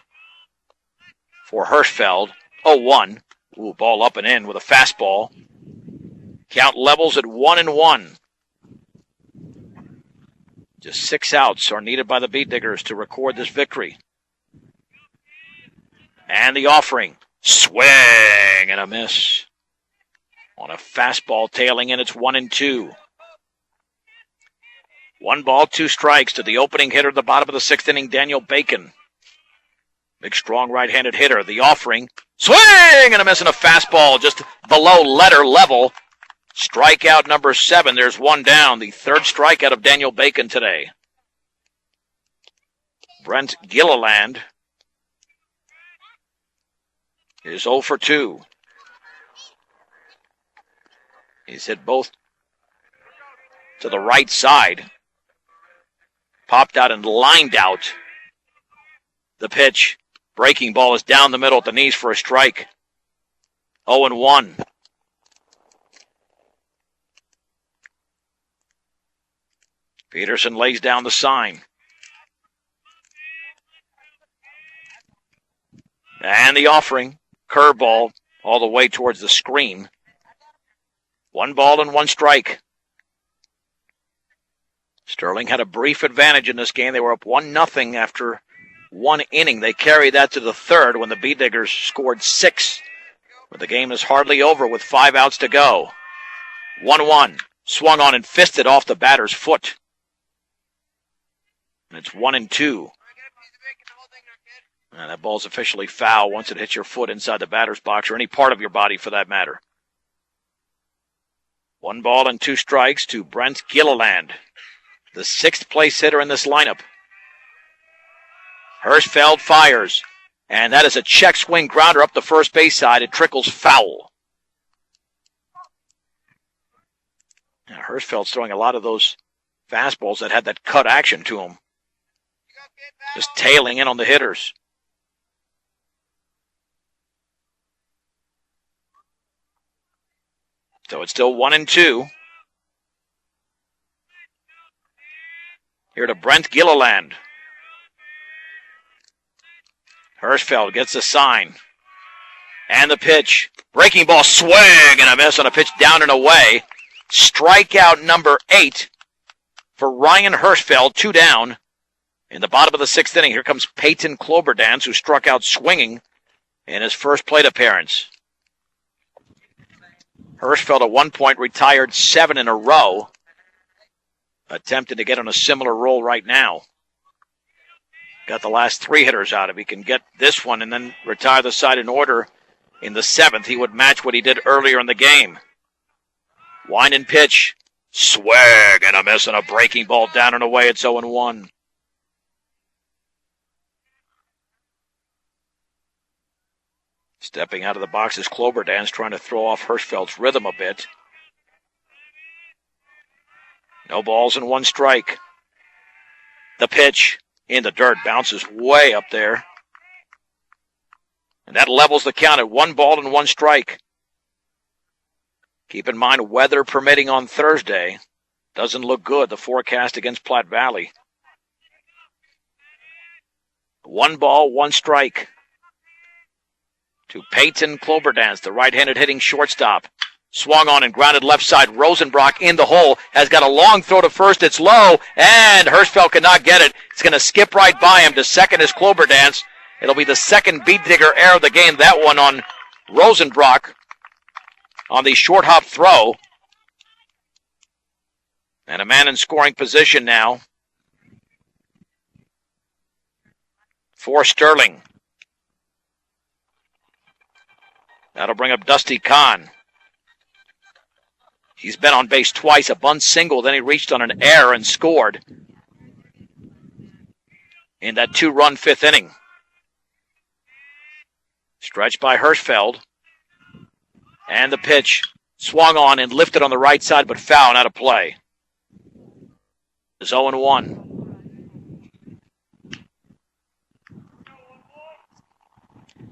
for Hirschfeld. 0-1. Ooh, ball up and in with a fastball. Count levels at 1-1. Just 6 outs are needed by the Beat Diggers to record this victory. And the offering. Swing and a miss. On a fastball tailing in, it's 1-2. 1 ball, 2 strikes to the opening hitter at the bottom of the sixth inning, Daniel Bacon. Big, strong right-handed hitter. The offering. Swing and a miss on a fastball just below letter level. Strikeout number 7. There's 1 down. The 3rd strikeout of Daniel Bacon today. Brent Gilliland is 0 for 2. He's hit both to the right side. Popped out and lined out. The pitch. Breaking ball is down the middle at the knees for a strike. 0-1. Peterson lays down the sign. And the offering. Curveball all the way towards the screen. 1 ball and 1 strike. Sterling had a brief advantage in this game. They were up 1-0 after 1 inning. They carried that to the 3rd when the Beat Diggers scored 6. But the game is hardly over with 5 outs to go. 1-1. Swung on and fisted off the batter's foot. And it's 1-2. And that ball's officially foul once it hits your foot inside the batter's box, or any part of your body for that matter. 1 ball and 2 strikes to Brent Gilliland, the 6th place hitter in this lineup. Hirschfeld fires, and that is a check swing grounder up the first base side. It trickles foul. Now, Hirschfeld's throwing a lot of those fastballs that had that cut action to them, just tailing in on the hitters. So it's still 1-2. Here to Brent Gilliland. Hirschfeld gets a sign. And the pitch. Breaking ball, swing and a miss on a pitch down and away. Strikeout number 8 for Ryan Hirschfeld, 2 down. In the bottom of the 6th inning, here comes Peyton Cloverdance, who struck out swinging in his first plate appearance. Hirschfeld at one point retired 7 in a row, attempting to get on a similar roll right now. Got the last 3 hitters out. If he can get this one and then retire the side in order in the 7th, he would match what he did earlier in the game. Wind and pitch. Swing and a miss on a breaking ball down and away. It's 0-1. Stepping out of the box is Cloverdance, trying to throw off Hirschfeld's rhythm a bit. No balls and 1 strike. The pitch in the dirt bounces way up there. And that levels the count at 1 ball and 1 strike. Keep in mind, weather permitting on Thursday. Doesn't look good, the forecast against Platte Valley. 1 ball, 1 strike. To Peyton Cloverdance, the right-handed hitting shortstop. Swung on and grounded left side. Rosenbrock in the hole. Has got a long throw to first. It's low, and Hirschfeld cannot get it. It's going to skip right by him. To second is Kloberdance. It'll be the second Beat Digger error of the game. That one on Rosenbrock on the short hop throw. And a man in scoring position now for Sterling. That'll bring up Dusty Kahn. He's been on base twice, a bunt single, then he reached on an error and scored in that 2-run fifth inning. Stretched by Hirschfeld. And the pitch swung on and lifted on the right side, but foul and out of play. It's 0-1.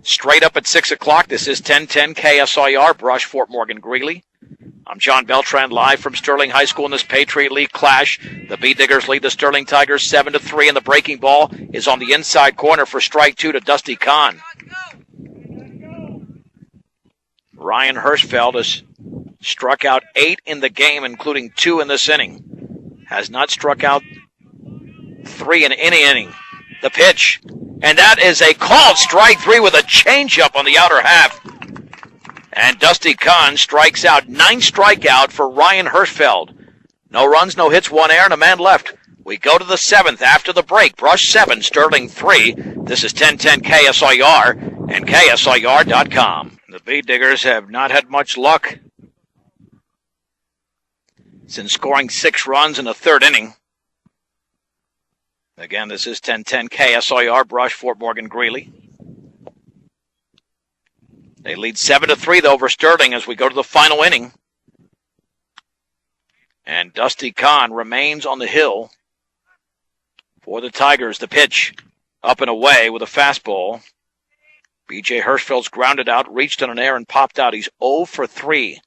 Straight up at 6 o'clock. This is 1010 KSIR, Brush, Fort Morgan, Greeley. I'm John Beltran, live from Sterling High School in this Patriot League clash. The Beat Diggers lead the Sterling Tigers 7-3, and the breaking ball is on the inside corner for strike 2 to Dusty Kahn. Ryan Hirschfeld has struck out 8 in the game, including 2 in this inning. Has not struck out 3 in any inning. The pitch, and that is a called strike 3 with a changeup on the outer half. And Dusty Kahn strikes out. 9 strikeout for Ryan Hirschfeld. No runs, no hits, 1 error, and a man left. We go to the 7th after the break. Brush 7, Sterling 3. This is 1010 KSIR and KSIR.com. The Beat Diggers have not had much luck since scoring 6 runs in the 3rd inning. Again, this is 1010 KSIR, Brush, Fort Morgan, Greeley. They lead 7-3, though, over Sterling as we go to the final inning. And Dusty Kahn remains on the hill for the Tigers. The pitch up and away with a fastball. B.J. Hirschfeld's grounded out, reached on an error and popped out. He's 0 for 3.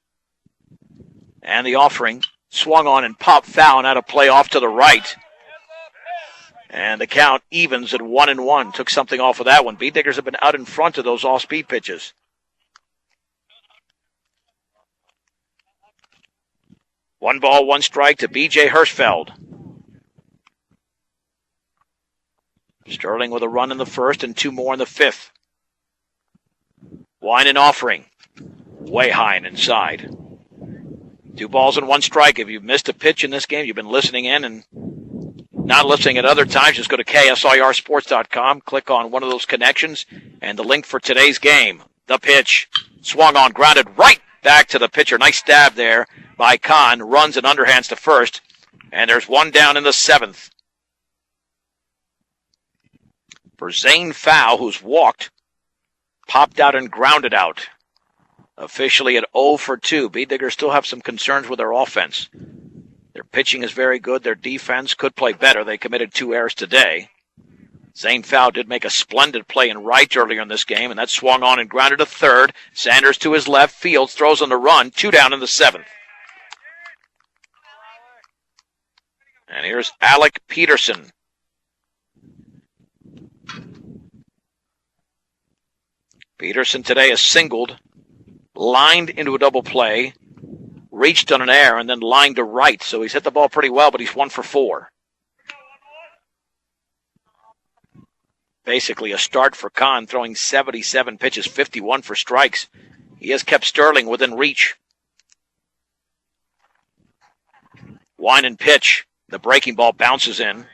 And the offering swung on and popped foul and out of play off to the right. And the count evens at 1-1. Took something off of that one. Beat Diggers have been out in front of those off-speed pitches. One ball, 1 strike to B.J. Hirschfeld. Sterling with a run in the 1st and 2 more in the 5th. Wine and offering. Way high and inside. 2 balls and 1 strike. If you've missed a pitch in this game, you've been listening in and not listening at other times, just go to KSIRsports.com, click on one of those connections, and the link for today's game. The pitch. Swung on, grounded right back to the pitcher. Nice stab there by Kahn. Runs and underhands to first. And there's 1 down in the 7th. For Zane Fow, who's walked, popped out and grounded out. Officially at 0 for 2. Beat Diggers still have some concerns with their offense. Their pitching is very good. Their defense could play better. They committed 2 errors today. Zane Fow did make a splendid play in right earlier in this game, and that swung on and grounded to third. Sanders to his left. Fields throws on the run. 2 down in the 7th. And here's Alec Peterson. Peterson today is singled, lined into a double play, reached on an error, and then lined to right. So he's hit the ball pretty well, but he's 1 for 4. Basically a start for Kahn, throwing 77 pitches, 51 for strikes. He has kept Sterling within reach. Wine and pitch. The breaking ball bounces in.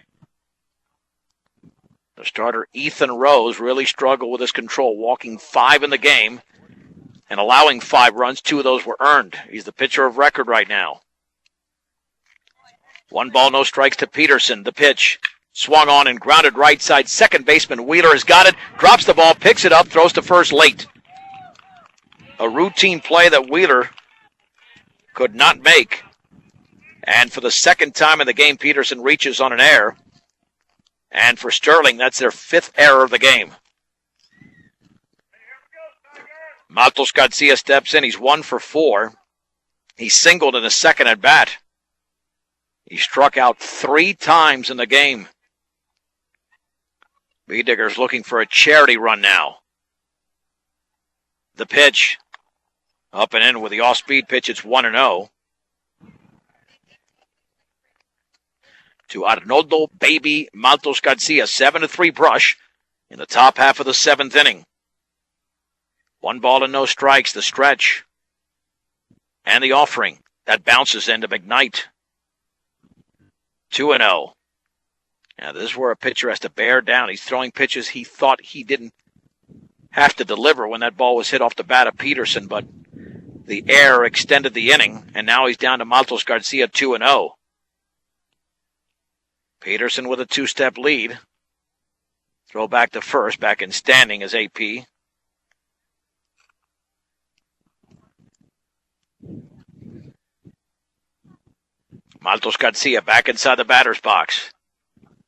The starter, Ethan Rose, really struggled with his control, walking 5 in the game and allowing 5 runs. 2 of those were earned. He's the pitcher of record right now. 1 ball, no strikes to Peterson. The pitch swung on and grounded right side. Second baseman Wheeler has got it, drops the ball, picks it up, throws to first late. A routine play that Wheeler could not make. And for the second time in the game, Peterson reaches on an error. And for Sterling, that's their 5th error of the game. Matos Garcia steps in. He's 1 for 4. He singled in the second at bat. He struck out 3 times in the game. Beat Diggers looking for a charity run now. The pitch. Up and in with the off-speed pitch. It's 1-0. To Arnoldo Baby Maltos Garcia. 7-3 Brush in the top half of the 7th inning. 1 ball and no strikes. The stretch. And the offering. That bounces into McKnight. 2-0. Now, this is where a pitcher has to bear down. He's throwing pitches he thought he didn't have to deliver when that ball was hit off the bat of Peterson, but the air extended the inning, and now he's down to Maltos Garcia 2-0. Peterson with a 2-step lead. Throw back to first, back in standing as AP. Maltos Garcia back inside the batter's box.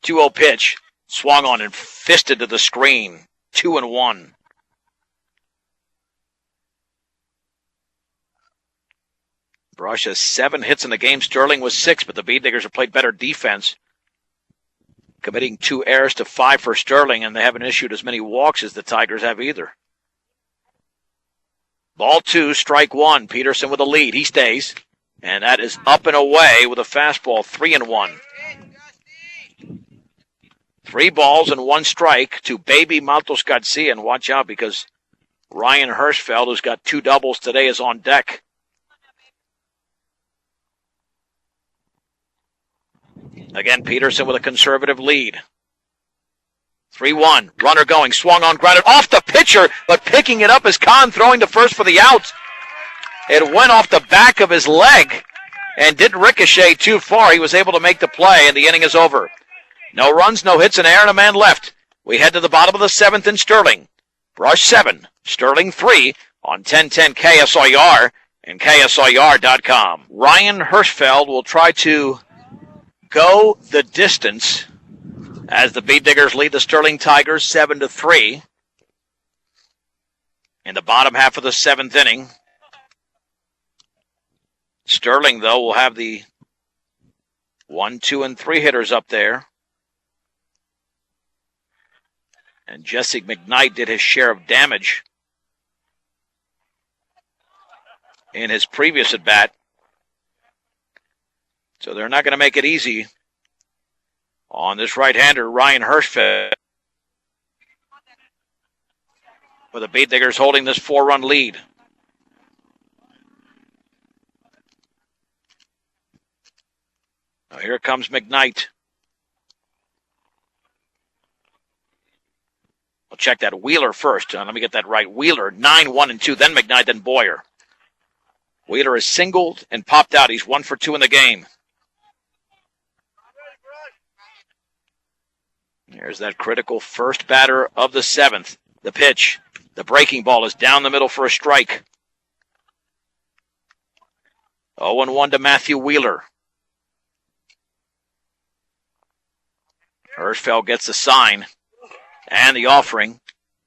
2-0 pitch. Swung on and fisted to the screen. 2-1. Brush has 7 hits in the game. Sterling was 6, but the Bead Diggers have played better defense, committing 2 errors to 5 for Sterling, and they haven't issued as many walks as the Tigers have either. Ball 2, strike 1. Peterson with a lead. He stays. And that is up and away with a fastball, 3-1. 3 balls and 1 strike to Baby Maltos Garcia. And watch out because Ryan Hirschfeld, who's got 2 doubles today, is on deck. Again, Peterson with a conservative lead. 3-1. Runner going. Swung on, grounded off the pitcher, but picking it up is Kahn throwing to first for the out. It went off the back of his leg and didn't ricochet too far. He was able to make the play, and the inning is over. No runs, no hits, and and a man left. We head to the bottom of the 7th in Sterling. Brush 7, Sterling 3 on 1010 KSIR and KSIR.com. Ryan Hirschfeld will try to go the distance as the Bead Diggers lead the Sterling Tigers 7-3 in the bottom half of the 7th inning. Sterling, though, will have the 1, 2, and 3 hitters up there. And Jesse McKnight did his share of damage in his previous at-bat. So they're not going to make it easy on this right-hander, Ryan Hirschfeld, with the Bead Diggers holding this 4-run lead. Now here comes McKnight. We'll check that Wheeler first. Let me get that right. Wheeler, 9-1-2, then McKnight, then Boyer. Wheeler has singled and popped out. He's 1 for 2 in the game. There's that critical first batter of the 7th. The pitch. The breaking ball is down the middle for a strike. 0-1 to Matthew Wheeler. Hirschfeld gets the sign and the offering.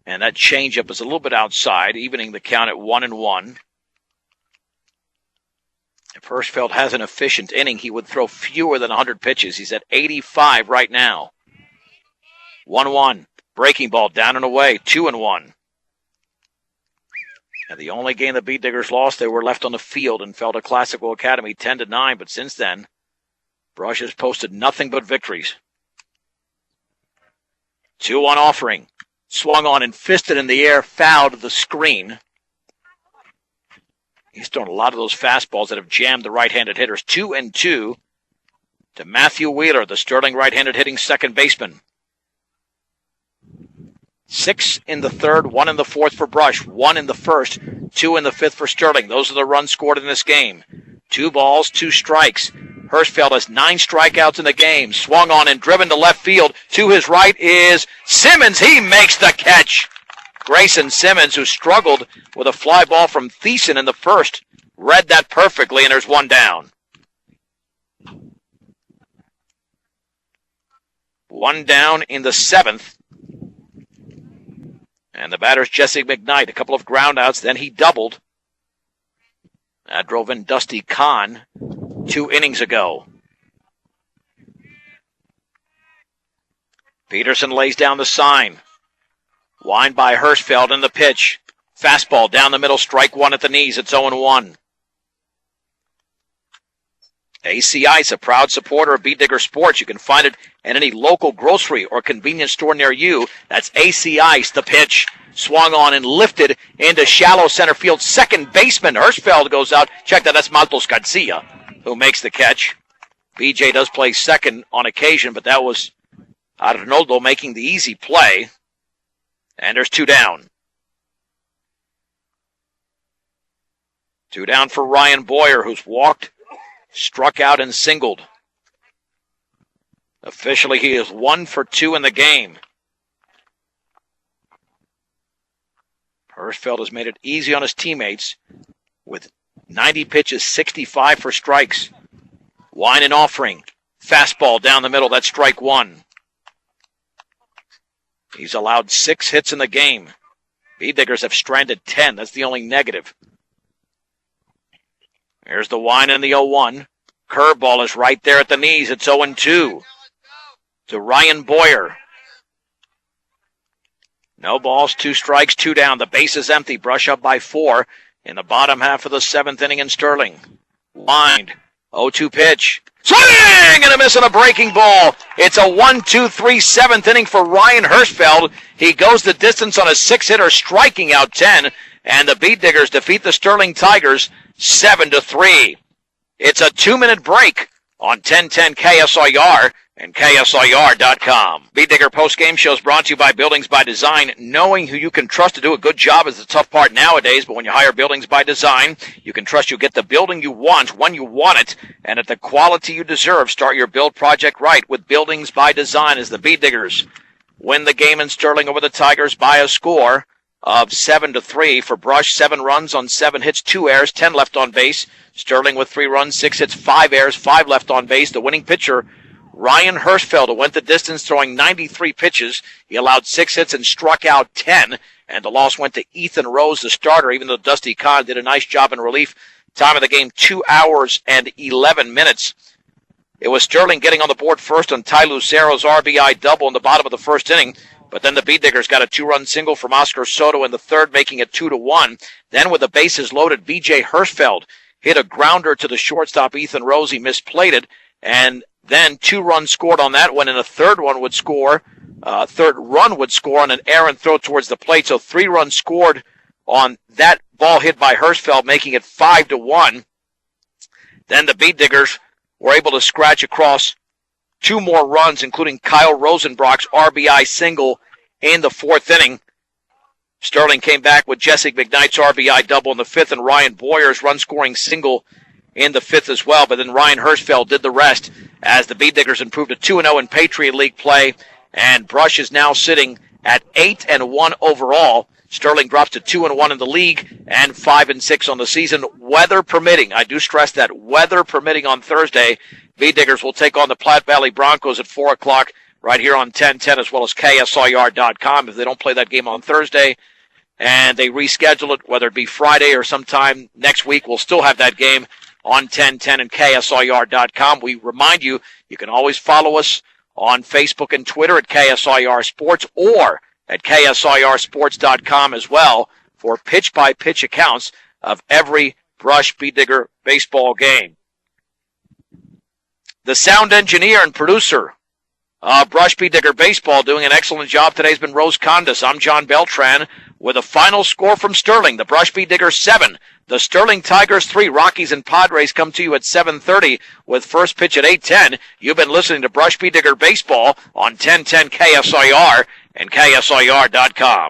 And that changeup is a little bit outside, evening the count at 1-1. If Hirschfeld has an efficient inning, he would throw fewer than 100 pitches. He's at 85 right now. 1-1. Breaking ball down and away. 2-1. And the only game the Bead Diggers lost, they were left on the field and fell to Classical Academy 10-9. But since then, Brush has posted nothing but victories. 2-1 offering. Swung on and fisted in the air, fouled the screen. He's thrown a lot of those fastballs that have jammed the right-handed hitters. 2-2 to Matthew Wheeler, the Sterling right-handed hitting second baseman. 6 in the 3rd, 1 in the 4th for Brush, 1 in the 1st, 2 in the 5th for Sterling. Those are the runs scored in this game. 2 balls, 2 strikes. Hirschfeld has 9 strikeouts in the game. Swung on and driven to left field. To his right is Simmons. He makes the catch. Grayson Simmons, who struggled with a fly ball from Thiessen in the 1st, read that perfectly, and there's 1 down. 1 down in the 7th. And the batter's Jesse McKnight. A couple of groundouts, then he doubled. That drove in Dusty Kahn 2 innings ago. Peterson lays down the sign. Wind by Hirschfeld in the pitch. Fastball down the middle, strike one at the knees. It's 0-1. ACI is a proud supporter of Beet Digger Sports. You can find it at any local grocery or convenience store near you. That's ACI. The pitch swung on and lifted into shallow center field. Second baseman Hirschfeld goes out. Check that. That's Maltos Garcia who makes the catch. BJ does play second on occasion, but that was Arnoldo making the easy play. And there's 2 down. 2 down for Ryan Boyer, who's walked, struck out, and singled. Officially, he is 1 for 2 in the game. Hirschfeld has made it easy on his teammates with 90 pitches, 65 for strikes. Wine and offering. Fastball down the middle. That's strike 1. He's allowed 6 hits in the game. Beet Diggers have stranded 10. That's the only negative. Here's the Wine and the 0-1. Curveball is right there at the knees. It's 0-2 to Ryan Boyer. No balls, 2 strikes, 2 down. The base is empty. Brush up by 4 in the bottom half of the 7th inning in Sterling. Wind. 0-2 pitch. Swing and a miss on a breaking ball. It's a 1-2-3 7th inning for Ryan Hirschfeld. He goes the distance on a 6-hitter, striking out 10. And the Beet Diggers defeat the Sterling Tigers 7-3. It's a 2-minute break on 1010 KSIR and KSIR.com. Beet Digger post-game show is brought to you by Buildings by Design. Knowing who you can trust to do a good job is the tough part nowadays, but when you hire Buildings by Design, you can trust you'll get the building you want when you want it and at the quality you deserve. Start your build project right with Buildings by Design as the Beet Diggers win the game in Sterling over the Tigers by a score of 7-3 for Brush. 7 runs on 7 hits, 2 errors, 10 left on base. Sterling with 3 runs, 6 hits, 5 errors, 5 left on base. The winning pitcher, Ryan Hirschfeld, who went the distance throwing 93 pitches. He allowed 6 hits and struck out 10. And the loss went to Ethan Rose, the starter, even though Dusty Kahn did a nice job in relief. Time of the game, 2 hours and 11 minutes. It was Sterling getting on the board first on Ty Lucero's RBI double in the bottom of the first inning. But then the Beet Diggers got a 2-run single from Oscar Soto in the third, making it 2-1. Then with the bases loaded, B.J. Hirschfeld hit a grounder to the shortstop, Ethan Rose. He misplayed it. And then 2 runs scored on that one, and a third run would score on an errant throw towards the plate. So 3 runs scored on that ball hit by Hirschfeld, making it 5-1. Then the Beet Diggers were able to scratch across 2 more runs, including Kyle Rosenbrock's RBI single in the 4th inning. Sterling came back with Jesse McKnight's RBI double in the 5th and Ryan Boyer's run-scoring single in the 5th as well. But then Ryan Hirschfeld did the rest as the Beet Diggers improved to 2-0 in Patriot League play. And Brush is now sitting at 8-1 overall. Sterling drops to 2-1 in the league and 5-6 on the season. Weather permitting, I do stress that, weather permitting on Thursday, Beet Diggers will take on the Platte Valley Broncos at 4 o'clock right here on 1010 as well as KSIR.com. If they don't play that game on Thursday and they reschedule it, whether it be Friday or sometime next week, we'll still have that game on 1010 and KSIR.com. We remind you, you can always follow us on Facebook and Twitter at KSIR Sports or at KSIRSports.com as well for pitch-by-pitch accounts of every Brush Beet Digger baseball game. The sound engineer and producer of Brush Beet Digger Baseball doing an excellent job today has been Rose Condas. I'm John Beltran with a final score from Sterling. The Brush Beet Diggers 7, the Sterling Tigers 3. Rockies and Padres come to you at 7:30 with first pitch at 8:10. You've been listening to Brush Beet Digger Baseball on 1010 KSIR and KSIR.com.